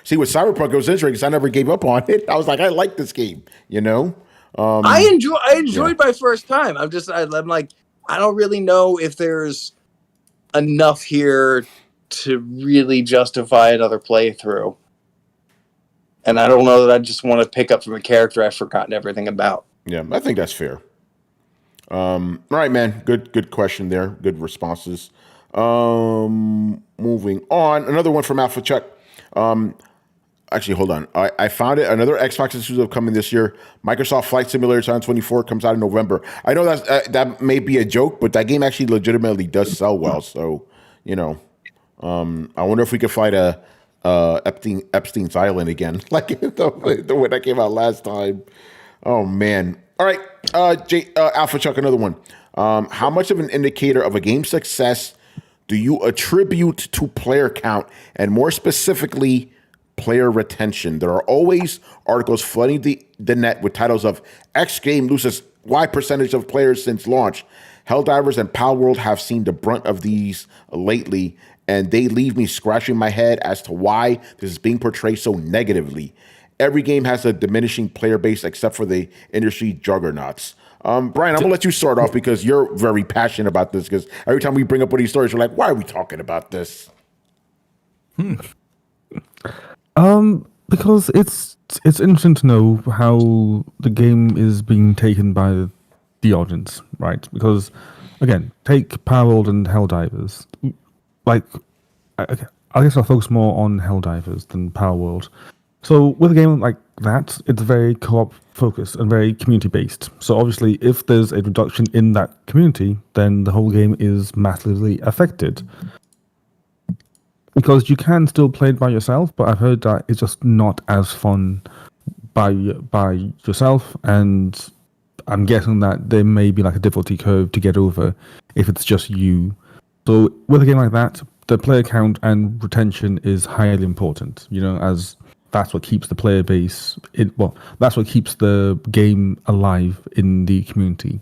See, with Cyberpunk, it was interesting because I never gave up on it. I was like, I like this game, you know? I enjoyed my first time. I'm like, I don't really know if there's enough here to really justify another playthrough. And I don't know that I just want to pick up from a character I've forgotten everything about. Yeah, I think that's fair. All right, man. Good question there. Good responses. Moving on. Another one from Alpha Chuck. Actually, hold on. I found it. Another Xbox exclusive coming this year. Microsoft Flight Simulator 2024 comes out in November. I know that may be a joke, but that game actually legitimately does sell well. So, I wonder if we could fly to Epstein's Island again, like the way that came out last time. Oh man! All right, Alpha Chuck, another one. How much of an indicator of a game's success do you attribute to player count, and more specifically, player retention? There are always articles flooding the net with titles of X game loses Y percentage of players since launch. Helldivers and Palworld have seen the brunt of these lately, and they leave me scratching my head as to why this is being portrayed so negatively. Every game has a diminishing player base except for the industry juggernauts. Brian, I'm going to let you start off because you're very passionate about this, because every time we bring up one of these stories, you're like, why are we talking about this? Because it's interesting to know how the game is being taken by the audience, right? Because again, take Palworld and Helldivers. Like, I guess I'll focus more on Helldivers than Palworld. So with a game like that, it's very co-op focused and very community based. So obviously, if there's a reduction in that community, then the whole game is massively affected. Because you can still play it by yourself, but I've heard that it's just not as fun by yourself, and I'm guessing that there may be like a difficulty curve to get over if it's just you. So with a game like that, the player count and retention is highly important, as that's what keeps the player base that's what keeps the game alive in the community.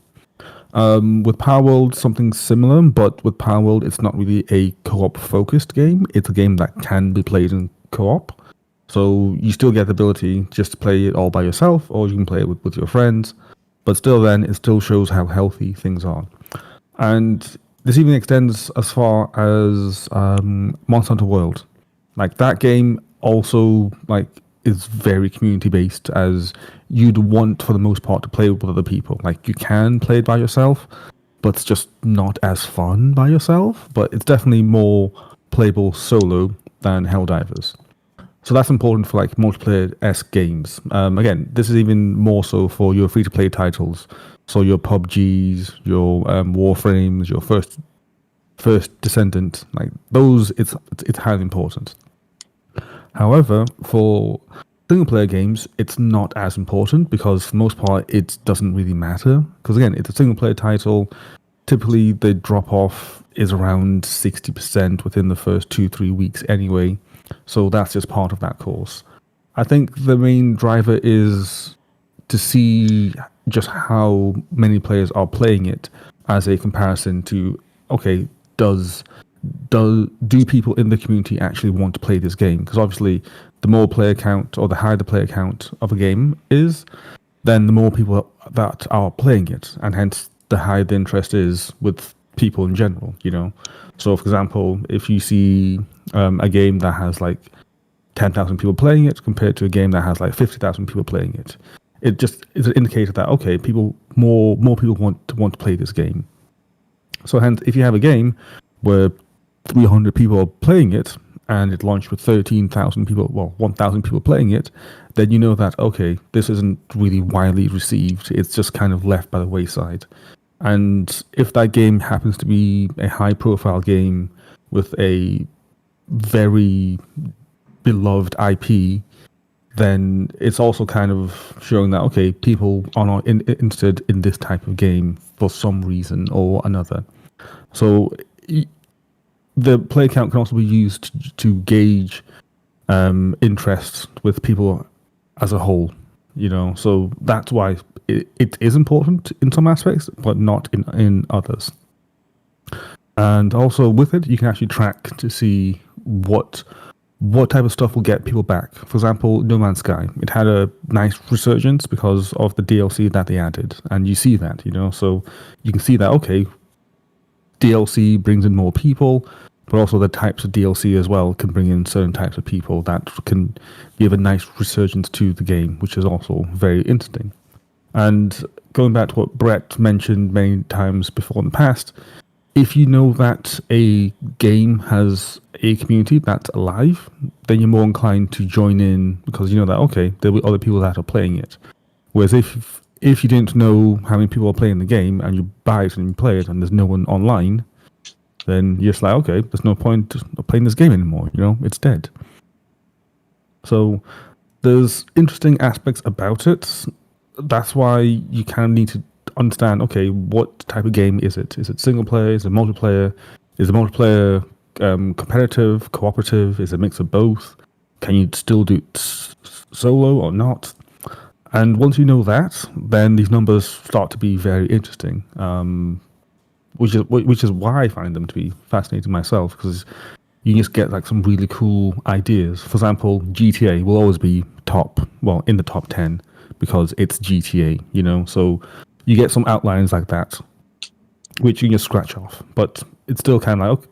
With Palworld, something similar, but with Palworld, it's not really a co-op focused game. It's a game that can be played in co-op. So you still get the ability just to play it all by yourself, or you can play it with your friends. But still then, it still shows how healthy things are. And this even extends as far as Monster Hunter World. Like, that game also is very community based, as you'd want for the most part to play with other people. Like, you can play it by yourself, but it's just not as fun by yourself. But it's definitely more playable solo than Helldivers. So that's important for multiplayer-esque games. Again, this is even more so for your free-to-play titles. So your PUBGs, your Warframes, your First Descendant, like those, it's highly important. However, for single-player games, it's not as important because for the most part, it doesn't really matter. Because again, it's a single-player title. Typically, the drop-off is around 60% within the first 2-3 weeks anyway. So that's just part of that course. I think the main driver is to see just how many players are playing it as a comparison to, okay, do people in the community actually want to play this game? Because obviously, the more player count or the higher the player count of a game is, then the more people that are playing it, and hence the higher the interest is with people in general, So, for example, if you see a game that has 10,000 people playing it compared to a game that has 50,000 people playing it, it just is an indicator that, okay, more people want to play this game. So hence, if you have a game where 300 people are playing it, and it launched with 13,000 people, well, 1,000 people playing it, then you know that, okay, this isn't really widely received. It's just kind of left by the wayside. And if that game happens to be a high-profile game with a very beloved IP, then it's also kind of showing that, okay, people are not interested in this type of game for some reason or another. So the play count can also be used to gauge interest with people as a whole, so that's why it is important in some aspects, but not in others. And also with it, you can actually track to see what type of stuff will get people back. For example, No Man's Sky, it had a nice resurgence because of the DLC that they added, and you see that, so you can see that, okay, DLC brings in more people, but also the types of DLC as well can bring in certain types of people that can give a nice resurgence to the game, which is also very interesting. And going back to what Brett mentioned many times before in the past, if you know that a game has a community that's alive, then you're more inclined to join in because you know that, okay, there'll be other people that are playing it. Whereas if you didn't know how many people are playing the game and you buy it and you play it and there's no one online, then you're just like, okay, there's no point of playing this game anymore, it's dead. So there's interesting aspects about it. That's why you kind of need to understand, okay, what type of game is it? Is it single player? Is it multiplayer? Is the multiplayer competitive, cooperative? Is it a mix of both? Can you still do solo or not? And once you know that, then these numbers start to be very interesting. Which is why I find them to be fascinating myself, because you just get like some really cool ideas. For example, GTA will always be in the top 10 because it's GTA, so you get some outlines like that, which you can just scratch off. But it's still kind of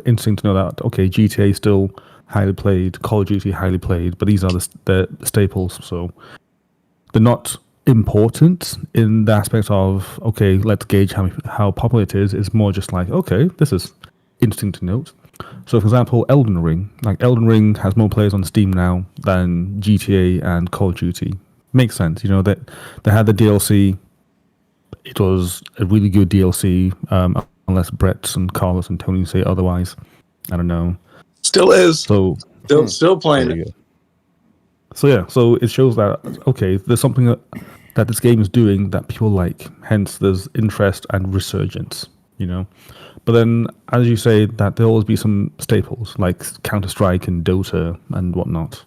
interesting to know that, okay, GTA is still highly played, Call of Duty highly played, but these are the staples, so they're not important in the aspect of, okay, let's gauge how popular it is. It's more just like, okay, this is interesting to note. So, for example, Elden Ring. Like, Elden Ring has more players on Steam now than GTA and Call of Duty. Makes sense, that they had the DLC. It was a really good DLC, unless Brett and Carlos and Tony say otherwise. I don't know. Still is. So Still playing it. So yeah, so it shows that, okay, there's something that this game is doing that people like. Hence, there's interest and resurgence, But then, as you say, that there'll always be some staples like Counter-Strike and Dota and whatnot.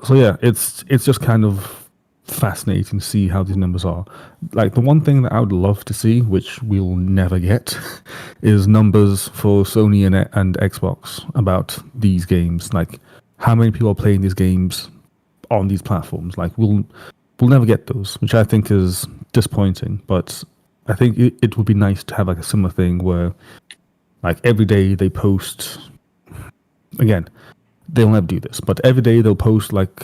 So yeah, it's just kind of fascinating to see how these numbers are. Like, the one thing that I would love to see, which we'll never get, is numbers for Sony and Xbox about these games. Like, how many people are playing these games on these platforms? Like, we'll never get those, which I think is disappointing. But I think it would be nice to have like a similar thing where, like, every day they post. Again, they'll never do this, but every day they'll post like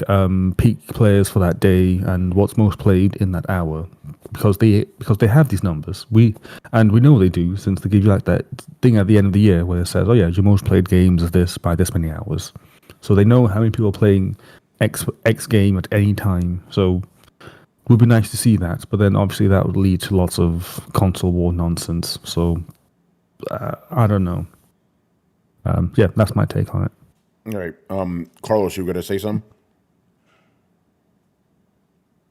peak players for that day and what's most played in that hour, because they have these numbers. We know they do, since they give you like that thing at the end of the year where it says, oh yeah, your most played games is this by this many hours. So they know how many people are playing X game at any time. So it would be nice to see that, but then obviously that would lead to lots of console war nonsense. So I don't know. Yeah, that's my take on it. All right. Carlos, you were going to say something?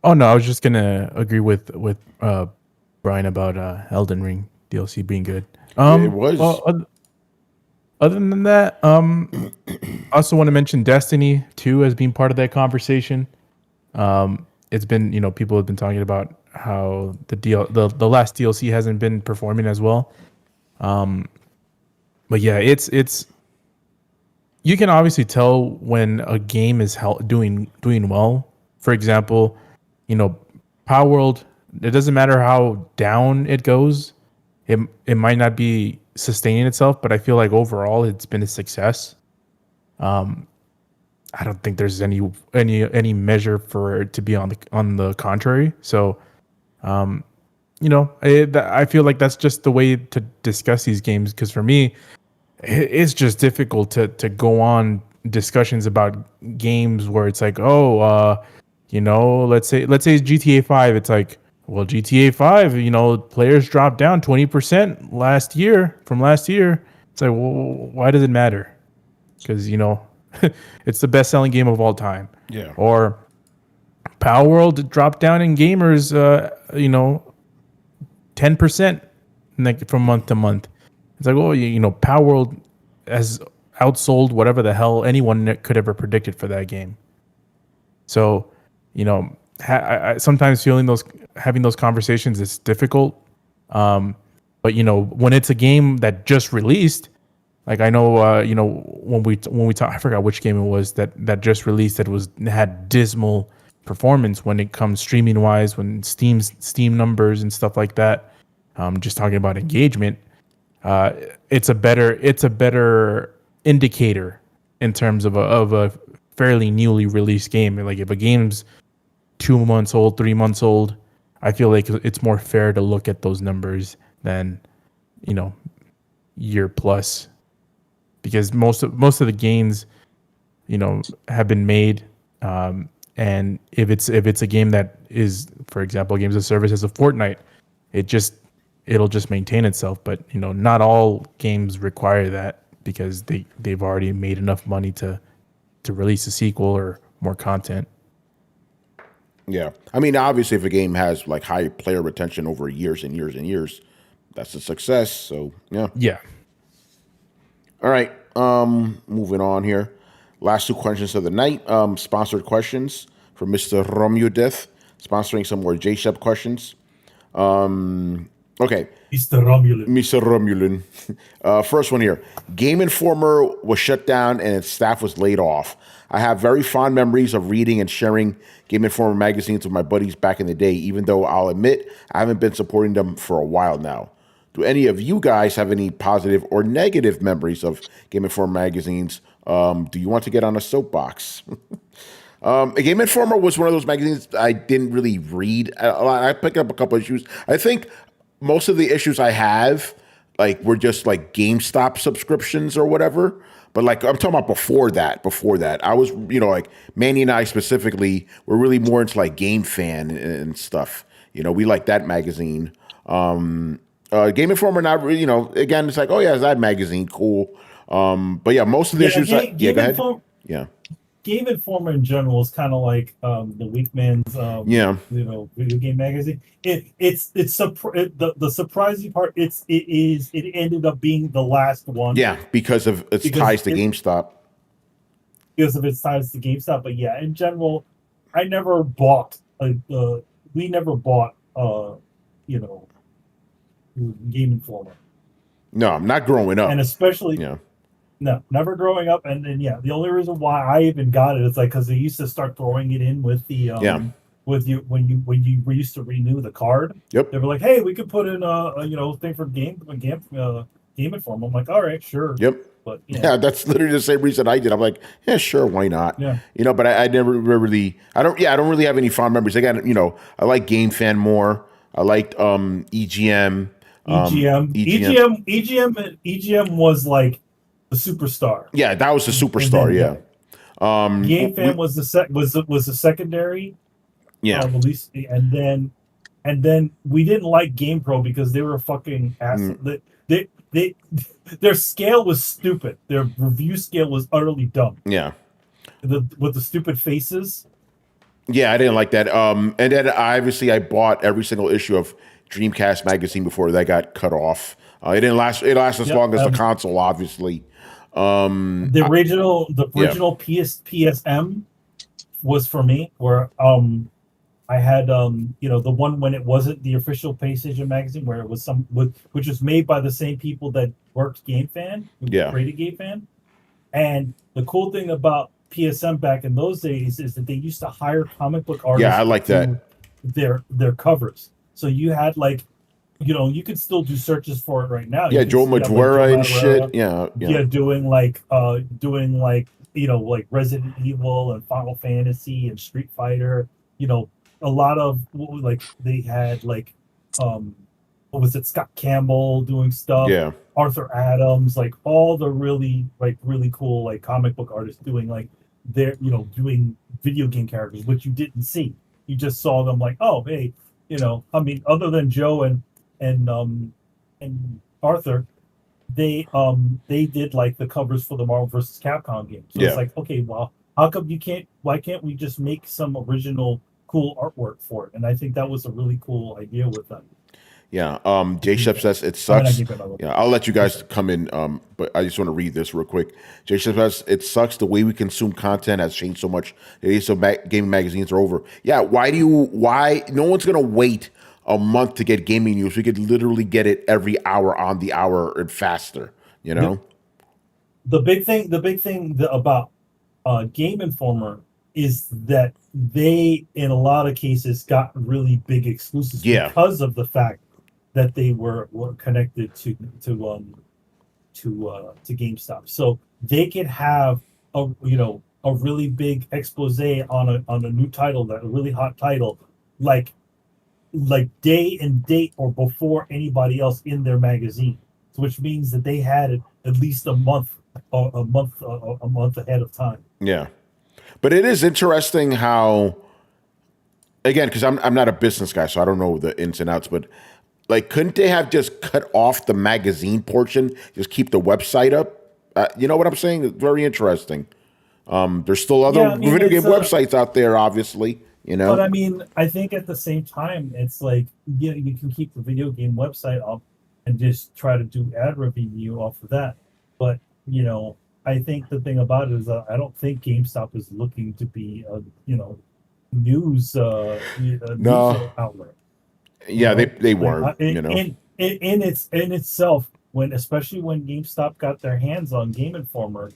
Oh no, I was just gonna agree with Brian about Elden Ring DLC being good. It was. Well, other than that, I also want to mention Destiny 2 as being part of that conversation. It's been, people have been talking about how the last DLC hasn't been performing as well. But yeah, it's you can obviously tell when a game is doing well. For example, Power World, it doesn't matter how down it goes. It might not be sustaining itself, but I feel like overall it's been a success. I don't think there's any measure for it to be on the contrary. So, I feel like that's just the way to discuss these games. Because for me, it's just difficult to go on discussions about games where it's like, let's say it's GTA 5. It's like, well, GTA 5, players dropped down 20% from last year. It's like, well, why does it matter? Because it's the best selling game of all time. Yeah. Or Power World dropped down in gamers 10% from month to month. It's like, well, Power World has outsold whatever the hell anyone could ever predicted for that game. So, I sometimes having those conversations is difficult. But when it's a game that just released, like I know, when we talk, I forgot which game it was that just released that had dismal performance when it comes streaming wise, when Steam numbers and stuff like that. Just talking about engagement, it's a better indicator in terms of a fairly newly released game. Like if a game's 2 months old, 3 months old, I feel like it's more fair to look at those numbers than year plus, because most of the gains have been made. And if it's a game that is, for example, games of service as a Fortnite, it'll just maintain itself. But not all games require that, because they've already made enough money to release a sequel or more content. Yeah. I mean, obviously, if a game has like high player retention over years and years and years, that's a success. So yeah. Yeah. All right. Moving on here. Last two questions of the night. Sponsored questions from Mr. Romudeth, sponsoring some more J-Shep questions. Okay. Mr. Romulan. First one here. Game Informer was shut down and its staff was laid off. I have very fond memories of reading and sharing Game Informer magazines with my buddies back in the day, even though I'll admit I haven't been supporting them for a while now. Do any of you guys have any positive or negative memories of Game Informer magazines? Do you want to get on a soapbox? Game Informer was one of those magazines I didn't really read a lot. I picked up a couple issues. I think most of the issues I have were just like GameStop subscriptions or whatever. But like I'm talking about before that, I was, like Manny and I specifically were really more into like Game Fan and stuff. We like that magazine. Game Informer, not really, again, it's like, oh yeah, it's that magazine, cool. But yeah, most of the issues. Go ahead. Yeah. Game Informer in general is kind of like the Weak Man's video game magazine. The surprising part it ended up being the last one. Yeah, because of its ties to GameStop. Because of its ties to GameStop, but yeah, in general, I never bought. We never bought. Game Informer. No, I'm not growing up, and especially No, never growing up, and then the only reason why I even got it is like because they used to start throwing it in with the with you when you used to renew the card. Yep. They were like, hey, we could put in a thing for Game Informer. I'm like, all right, sure. Yep. But yeah, that's literally the same reason I did. I'm like, yeah, sure, why not? Yeah. But I never really. I don't really have any fond memories. Again, I like Game Fan more. I liked EGM. EGM was like the superstar. Yeah, that was the superstar. Game Fan was the secondary. Yeah. Release, and then we didn't like Game Pro because they were fucking ass. Their scale was stupid. Their review scale was utterly dumb. Yeah. With the stupid faces. Yeah, I didn't like that. And then obviously I bought every single issue of Dreamcast magazine before that got cut off. It didn't last. It lasted as long as the console, obviously. The original PSM was for me, where I had the one when it wasn't the official PlayStation magazine, where it was which was made by the same people that worked Game Fan, who created Game Fan. And the cool thing about PSM back in those days is that they used to hire comic book artists. Yeah, I like that. Their covers. So you had you could still do searches for it right now. Yeah, Joe Madureira and shit. Yeah, doing Resident Evil and Final Fantasy and Street Fighter. A lot of they had what was it, Scott Campbell doing stuff, Yeah. Arthur Adams, like all the really cool like comic book artists doing like their doing video game characters, which you didn't see. You just saw them like, oh hey, I mean, other than Joe and Arthur, they did like the covers for the Marvel vs. Capcom game. So Yeah. it's like, okay, well, how come why can't we just make some original cool artwork for it? And I think that was a really cool idea with them. Yeah. J Shep says it I mean, I sucks. give it another- Yeah, I'll let you guys come in. But I just want to read this real quick. J Shep says it sucks. The way we consume content has changed so much. The days of gaming magazines are over. Yeah. Why no one's gonna wait a month to get gaming news? We could literally get it every hour on the hour and faster. The big thing about Game Informer is that they, in a lot of cases, got really big exclusives because of the fact that they were connected to GameStop. So they could have a really big expose on a new title, that a really hot title, like day and date or before anybody else in their magazine, which means that they had it at least a month ahead of time. Yeah. But it is interesting how, again, because I'm not a business guy, so I don't know the ins and outs, but like, couldn't they have just cut off the magazine portion, just keep the website up? You know what I'm saying? It's very interesting. There's still other video game websites out there, obviously. But I mean, I think at the same time, it's like, you can keep the video game website up and just try to do ad revenue off of that. But I think the thing about it is, I don't think GameStop is looking to be a news outlet. Yeah, they weren't. In itself, especially when GameStop got their hands on Game Informer,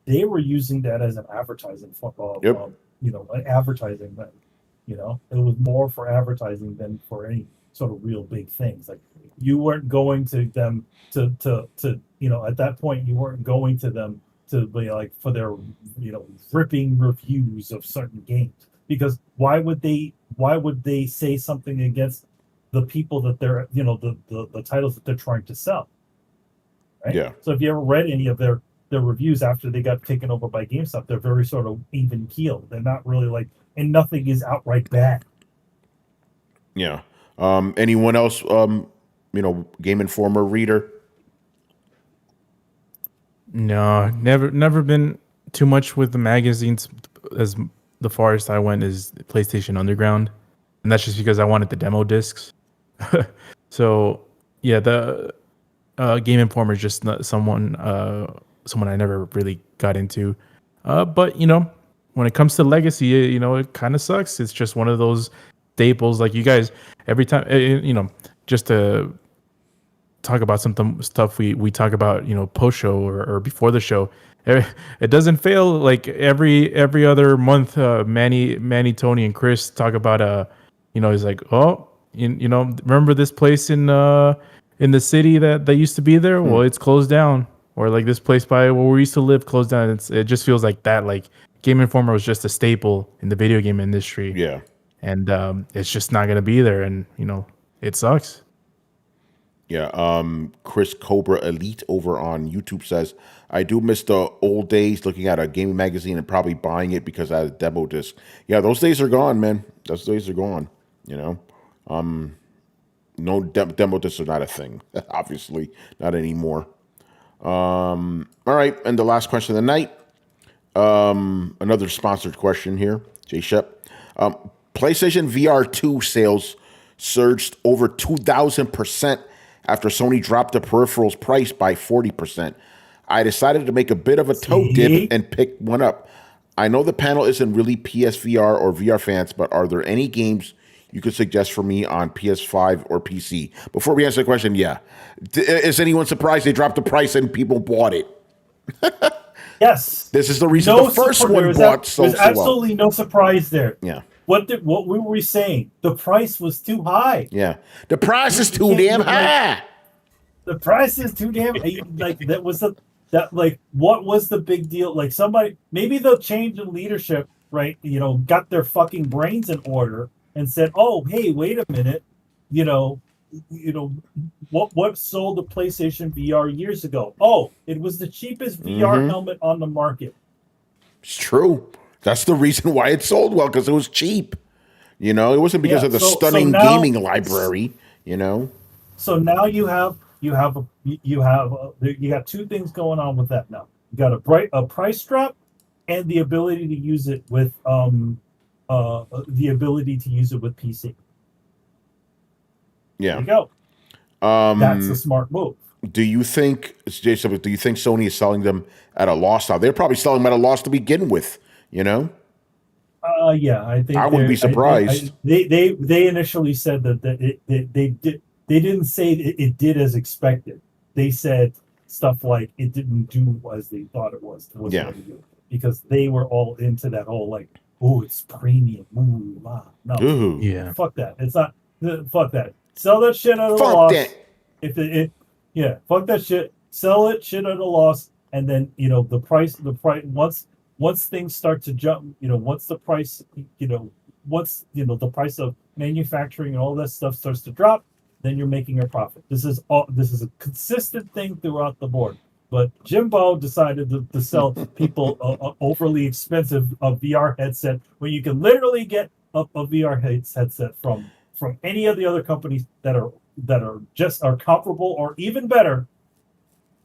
they were using that as an advertising advertising. It was more for advertising than for any sort of real big things. Like, you weren't going to them to at that point, you weren't going to them to be like for their ripping reviews of certain games, because why would they say something against the people that they're the titles that they're trying to sell, right? Yeah. So if you ever read any of their reviews after they got taken over by GameStop, they're very sort of even keeled. They're not really like, and nothing is outright bad. Yeah. Anyone else? Game Informer reader. No, never been too much with the magazines. As the farthest I went is PlayStation Underground, and that's just because I wanted the demo discs. So yeah, the Game Informer is just not someone I never really got into. But when it comes to legacy, it kind of sucks. It's just one of those staples. Like, you guys, every time, just to talk about stuff we talk about, post show or before the show, it doesn't fail. Like, every other month, Manny, Tony, and Chris talk about he's like, oh, remember this place in the city that used to be there? Well, it's closed down. Or like this place by where we used to live closed down. It just feels like that. Like, Game Informer was just a staple in the video game industry. Yeah. And it's just not going to be there. And, it sucks. Yeah. Chris Cobra Elite over on YouTube says, I do miss the old days looking at a gaming magazine and probably buying it because I had a demo disc. Yeah, those days are gone, man. Those days are gone. No demo discs are not a thing. Obviously, not anymore. All right, and the last question of the night. Another sponsored question here, J Shep. PlayStation VR 2 sales surged over 2,000% after Sony dropped the peripheral's price by 40%. I decided to make a bit of a toe dip and pick one up. I know the panel isn't really PSVR or VR fans, but are there any games you could suggest for me on PS5 or PC? Before we answer the question, yeah. Is anyone surprised they dropped the price and people bought it? Yes. This is the reason the first one bought so There's absolutely no surprise there. Yeah. What were we saying? The price was too high. Yeah. The price is too damn high. The price is too damn like what was the big deal? Like, somebody, maybe they'll change in leadership, right? Got their fucking brains in order and said, oh, hey, wait a minute. what sold the PlayStation VR years ago? Oh, it was the cheapest VR helmet on the market. It's true. That's the reason why it sold well, because it was cheap. It wasn't because of the stunning gaming library. So now you got two things going on with that now. You got a price drop and the ability to use it with PC. Yeah. There you go. That's a smart move. Do you think, Jason? Do you think Sony is selling them at a loss now? They're probably selling them at a loss to begin with. Yeah, I think I wouldn't be surprised. They initially said that they didn't say it did as expected. They said stuff like it didn't do as they thought it was. Because they were all into that whole like, oh, it's premium. Ooh, wow. No, fuck that. It's not. Fuck that. Sell that shit at a loss. That. Fuck that shit. Sell it shit at a loss, and then the price. Once things start to jump, once the price, the price of manufacturing and all that stuff starts to drop, then you're making a profit. This is a consistent thing throughout the board. But Jimbo decided to sell people a overly expensive VR headset when you can literally get a VR headset from any of the other companies that are comparable or even better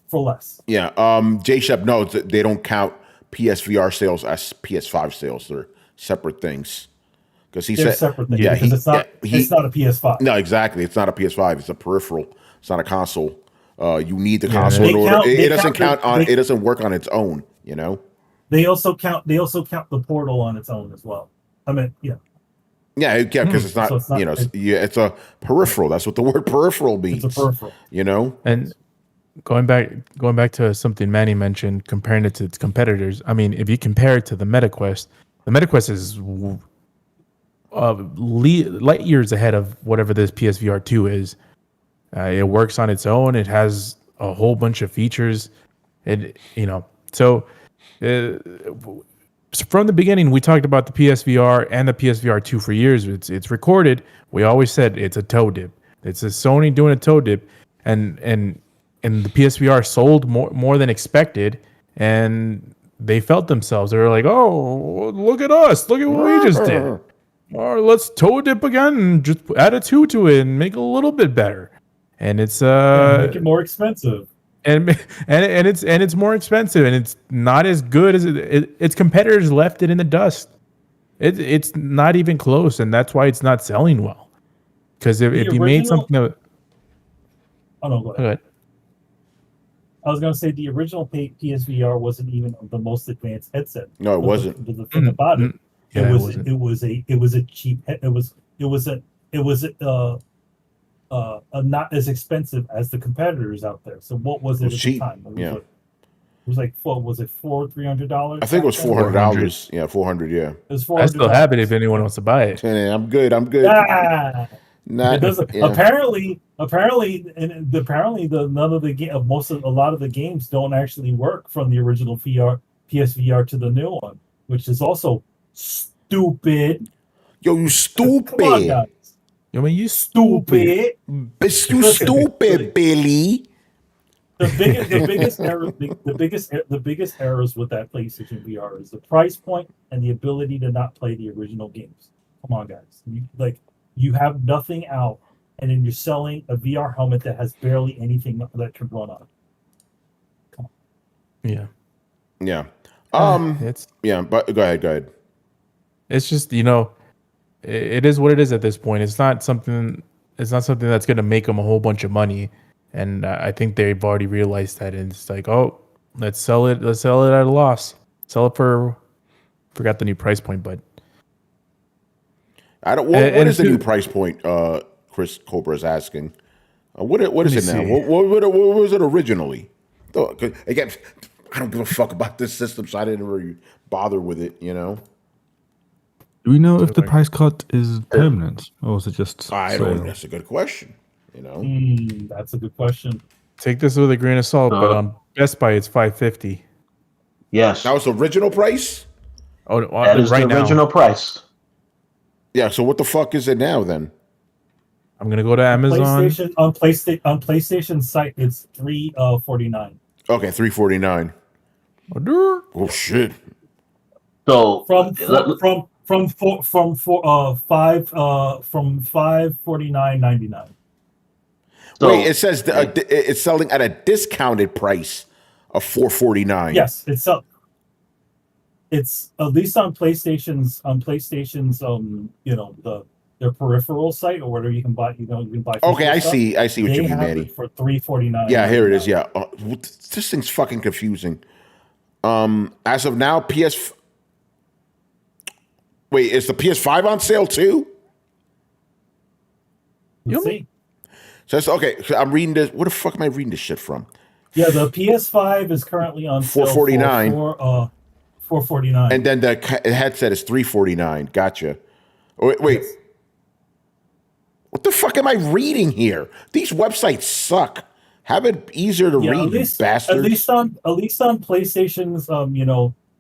for less. Yeah. J-Shep, no, they don't count PSVR sales as PS5 sales. They're separate things. Because he said separate things. Yeah, it's not a PS5. No, exactly. It's not a PS5. It's a peripheral. It's not a console. You need the console in order. It doesn't count on. It doesn't work on its own. They also count the Portal on its own as well. I mean, yeah. Yeah, because it's not. It's a peripheral. That's what the word peripheral means. It's a peripheral. And going back to something Manny mentioned, comparing it to its competitors. I mean, if you compare it to the MetaQuest is light years ahead of whatever this PSVR 2 is. It works on its own. It has a whole bunch of features. So from the beginning, we talked about the PSVR and the PSVR 2 for years. It's recorded. We always said it's a toe dip. It's a Sony doing a toe dip, and the PSVR sold more than expected, and they felt themselves. They were like, "Oh, look at us! Look at what we just did. Or let's toe dip again and just add a 2 to it and make it a little bit better." And it's make it more expensive. And it's more expensive, and it's not as good as its competitors left it in the dust. It's not even close, and that's why it's not selling well. Because if you made something that, go ahead. I was going to say the original PSVR wasn't even the most advanced headset. No, it wasn't. The thing about it, it was a cheap. It was not as expensive as the competitors out there. So what was it at the time? It was like was it $300? I think it was $400. Yeah, $400. Yeah, it was $400. I still have it if anyone wants to buy it. Yeah, I'm good. Apparently, a lot of the games don't actually work from the original PSVR to the new one, which is also stupid. Yo, you stupid. Come on, guys. I mean, you stupid. Bitch, you stupid, Billy. The biggest errors with that PlayStation VR is the price point and the ability to not play the original games. Come on, guys. You have nothing out, and then you're selling a VR helmet that has barely anything that can run on it. Come on. Yeah. Yeah. But go ahead. It's just, it is what it is at this point. It's not something that's going to make them a whole bunch of money. And I think they've already realized that. And it's like, oh, let's sell it at a loss. Sell it for, forgot the new price point, but I don't. What is the new price point? Chris Cobra is asking. What is it now? What was it originally? Again, I don't give a fuck about this system, so I didn't really bother with it. Do we know if the price cut is permanent, or is it just? I don't. That's a good question. That's a good question. Take this with a grain of salt, but on Best Buy it's $550. Yes, that was the original price. Oh, that is the original price. Yeah. So what the fuck is it now then? I'm gonna go to Amazon. PlayStation site, it's $349. Okay, $349. Order. Oh shit. So From 549.99. Wait, it says it's selling at a discounted price of $449. Yes, it's at least on PlayStation's their peripheral site or whatever you can buy. You can buy. Okay, I stuff. see what They you mean, have Manny. it for $349. Yeah, here it is. Yeah, this thing's fucking confusing. As of now, Wait, is the PS5 on sale too? Let's see. So okay. So I'm reading this. Where the fuck am I reading this shit from? Yeah, the PS5 is currently on sale $449. for $449. And then the headset is $349. Gotcha. Wait. Yes. What the fuck am I reading here? These websites suck. Have it easier to read, you bastards. At least on PlayStation's,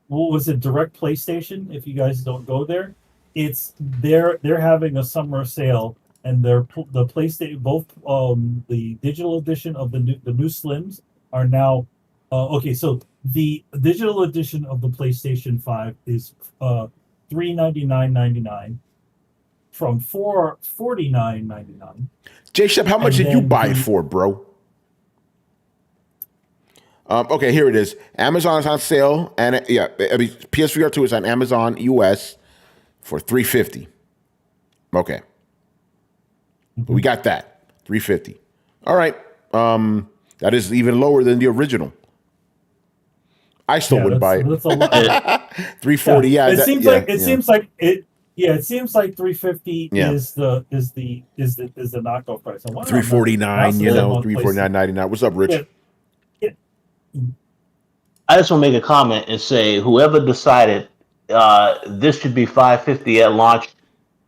what was it, Direct PlayStation? If you guys don't go there, they're having a summer sale, and the PlayStation, both the digital edition of the new Slims are now okay. So the digital edition of the PlayStation 5 is $399.99 from $449.99. J-Shep, how much did you buy it for, bro? Okay, here it is. Amazon is on sale, and PSVR 2 is on Amazon US for $350. Okay, we got that $350. All right, that is even lower than the original. I still wouldn't buy it. That's a lot. $340. Yeah, it seems like $350 is the knockoff price. $349. $349.99. What's up, Rich? Yeah. I just want to make a comment and say whoever decided this should be $550 at launch,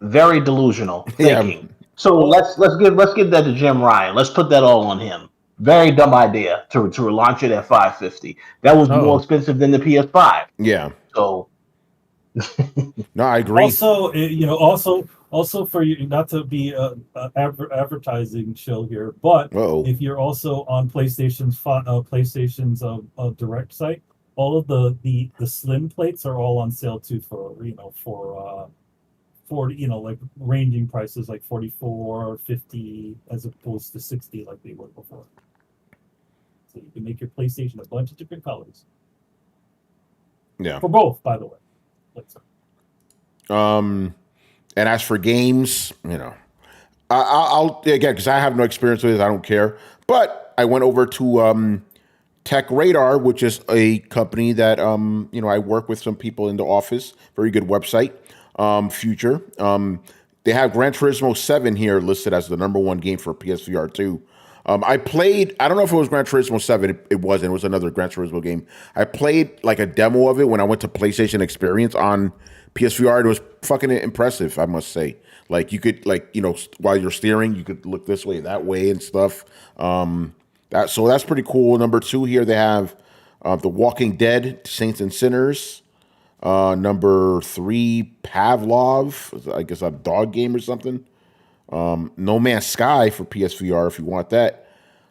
very delusional thinking. Yeah. So let's give that to Jim Ryan. Let's put that all on him. Very dumb idea to launch it at $550. That was more expensive than the PS5. Yeah. So no, I agree. Also, also for you, not to be advertising show here, but if you're also on PlayStation's direct site, all of the slim plates are all on sale too for like ranging prices like 44 or 50 as opposed to 60 like they were before. So you can make your PlayStation a bunch of different colors. Yeah. For both, by the way. And as for games, I'll again, because I have no experience with it, I don't care. But I went over to Tech Radar, which is a company that I work with some people in the office. Very good website. Future. They have Gran Turismo 7 here listed as the #1 game for PSVR 2. I played, I don't know if it was Gran Turismo 7, it wasn't, it was another Gran Turismo game. I played like a demo of it when I went to PlayStation Experience on PSVR. It was fucking impressive, I must say. Like you could while you're steering, you could look this way, that way and stuff. So that's pretty cool. #2 here, they have The Walking Dead, Saints and Sinners. #3, Pavlov, I guess a dog game or something. No Man's Sky for PSVR if you want that.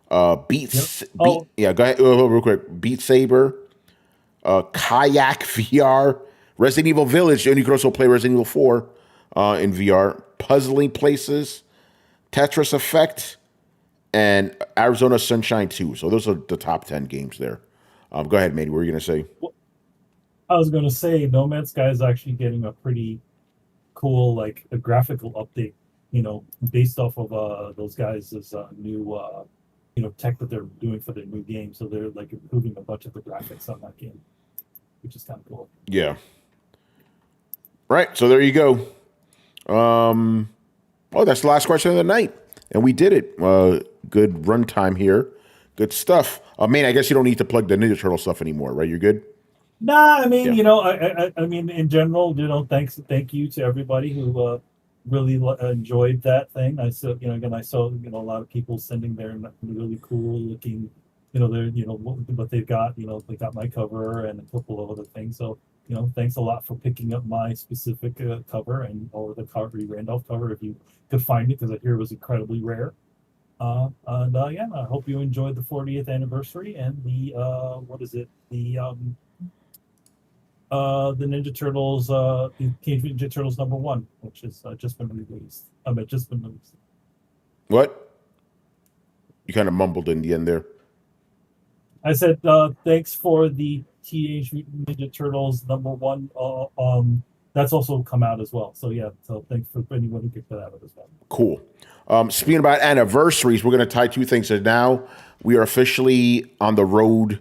Go ahead real quick. Beat Saber, Kayak VR, Resident Evil Village. You can also play Resident Evil 4 in VR. Puzzling Places, Tetris Effect, and Arizona Sunshine 2. So those are the top 10 games there. Go ahead, Matey. What were you gonna say? I was going to say No Man's Sky is actually getting a pretty cool, like a graphical update, based off of those guys' new, tech that they're doing for their new game. So they're like improving a bunch of the graphics on that game, which is kind of cool. Yeah. Right. So there you go. That's the last question of the night, and we did it. Good runtime here. Good stuff. Man, I guess you don't need to plug the Ninja Turtle stuff anymore, right? You're good. Nah, I mean, I mean, in general, thank you to everybody who really enjoyed that thing. I saw, I saw, a lot of people sending their really cool looking, what they've got, they got my cover and a couple of other things. So thanks a lot for picking up my specific cover or the Carberry Randolph cover if you could find it, because I hear it was incredibly rare. Yeah, I hope you enjoyed the 40th anniversary and the Ninja Turtles, the Teenage Mutant Ninja Turtles #1, which has just been released. Just been released. What? You kind of mumbled in the end there. I said thanks for the Teenage Mutant Ninja Turtles #1. That's also come out as well. So yeah, so thanks for anyone who picked that out as well. Cool. Speaking about anniversaries, we're going to tie two things. So now we are officially on the road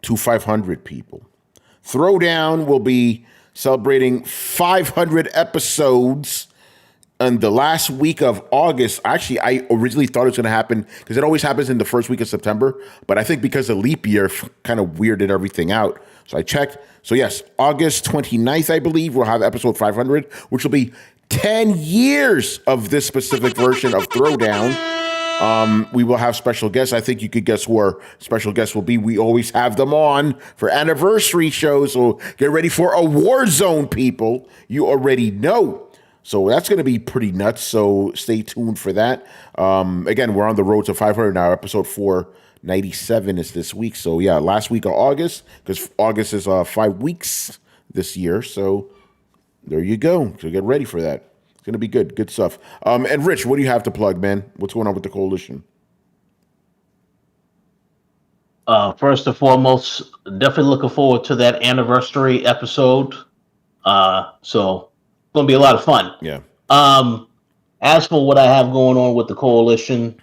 to 500 people. Throwdown will be celebrating 500 episodes in the last week of August. Actually, I originally thought it was going to happen because it always happens in the first week of September. But I think because of leap year kind of weirded everything out. So I checked. So yes, August 29th, I believe, we'll have episode 500, which will be 10 years of this specific version of Throwdown. We will have special guests. I think you could guess who our special guests will be. We always have them on for anniversary shows. So get ready for a war zone, people. You already know. So that's going to be pretty nuts. So stay tuned for that. Again, we're on the road to 500 now. Episode 497 is this week. So yeah, last week of August, because August is 5 weeks this year. So there you go. So get ready for that. It's going to be good. Good stuff. And Rich, what do you have to plug, man? What's going on with the coalition? First and foremost, definitely looking forward to that anniversary episode. So it's going to be a lot of fun. Yeah. As for what I have going on with the coalition,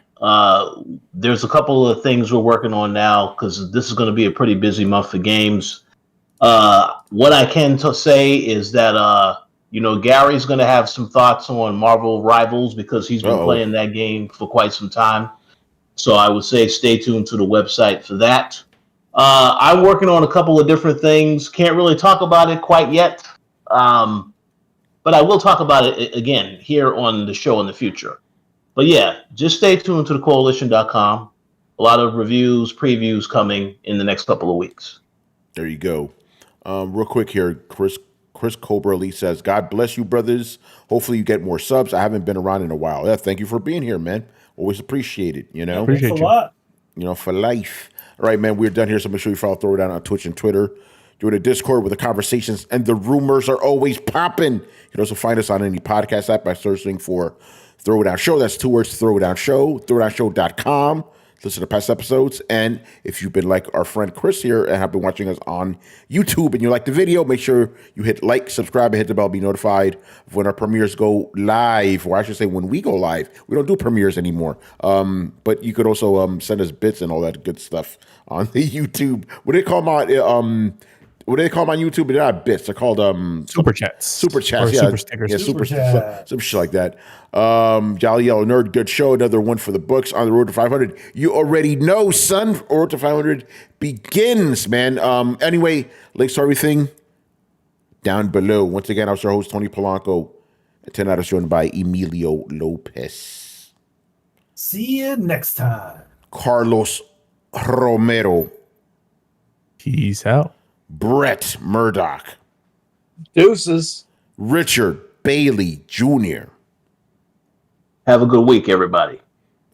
there's a couple of things we're working on now because this is going to be a pretty busy month for games. What I can say is that Gary's going to have some thoughts on Marvel Rivals because he's been playing that game for quite some time. So I would say stay tuned to the website for that. I'm working on a couple of different things. Can't really talk about it quite yet. But I will talk about it again here on the show in the future. But yeah, just stay tuned to thecoalition.com. A lot of reviews, previews coming in the next couple of weeks. There you go. Real quick here, Chris Cobra Lee says, God bless you, brothers. Hopefully you get more subs. I haven't been around in a while. Yeah, thank you for being here, man. Always appreciate it, Appreciate Thanks you. a lot. For life. All right, man, we're done here. So make sure you follow Throwdown on Twitch and Twitter. Join the Discord where the conversations and the rumors are always popping. You can also find us on any podcast app by searching for Throwdown Show. That's 2 words, Throwdown Show, throwdownshow.com. Listen to past episodes. And if you've been like our friend Chris here and have been watching us on YouTube and you like the video, make sure you hit like, subscribe, and hit the bell, be notified of when our premieres go live, or I should say when we go live. We don't do premieres anymore. But you could also send us bits and all that good stuff on the YouTube. What do they call them on YouTube? They're not bits. They're called Super chats. Super chats, Or yeah. super stickers. Yeah, Super chat. some shit like that. Jolly Yellow Nerd, good show. Another one for the books on the road to 500. You already know, son. Road to 500 begins, man. Anyway, links to everything down below. Once again, I was your host, Tony Polanco. 10 out of joined by Emilio Lopez. See you next time. Carlos Romero. Peace out. Brett Murdoch. Deuces. Richard Bailey Jr. Have a good week, everybody.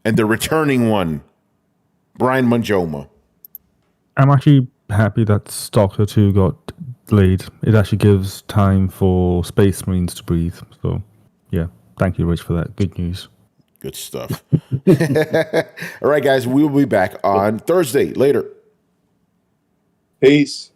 And the returning one, Brian Manjoma. I'm actually happy that Stalker 2 got delayed. It actually gives time for Space Marines to breathe. So, yeah, thank you, Rich, for that. Good news. Good stuff. All right, guys, we will be back on Thursday. Later. Peace.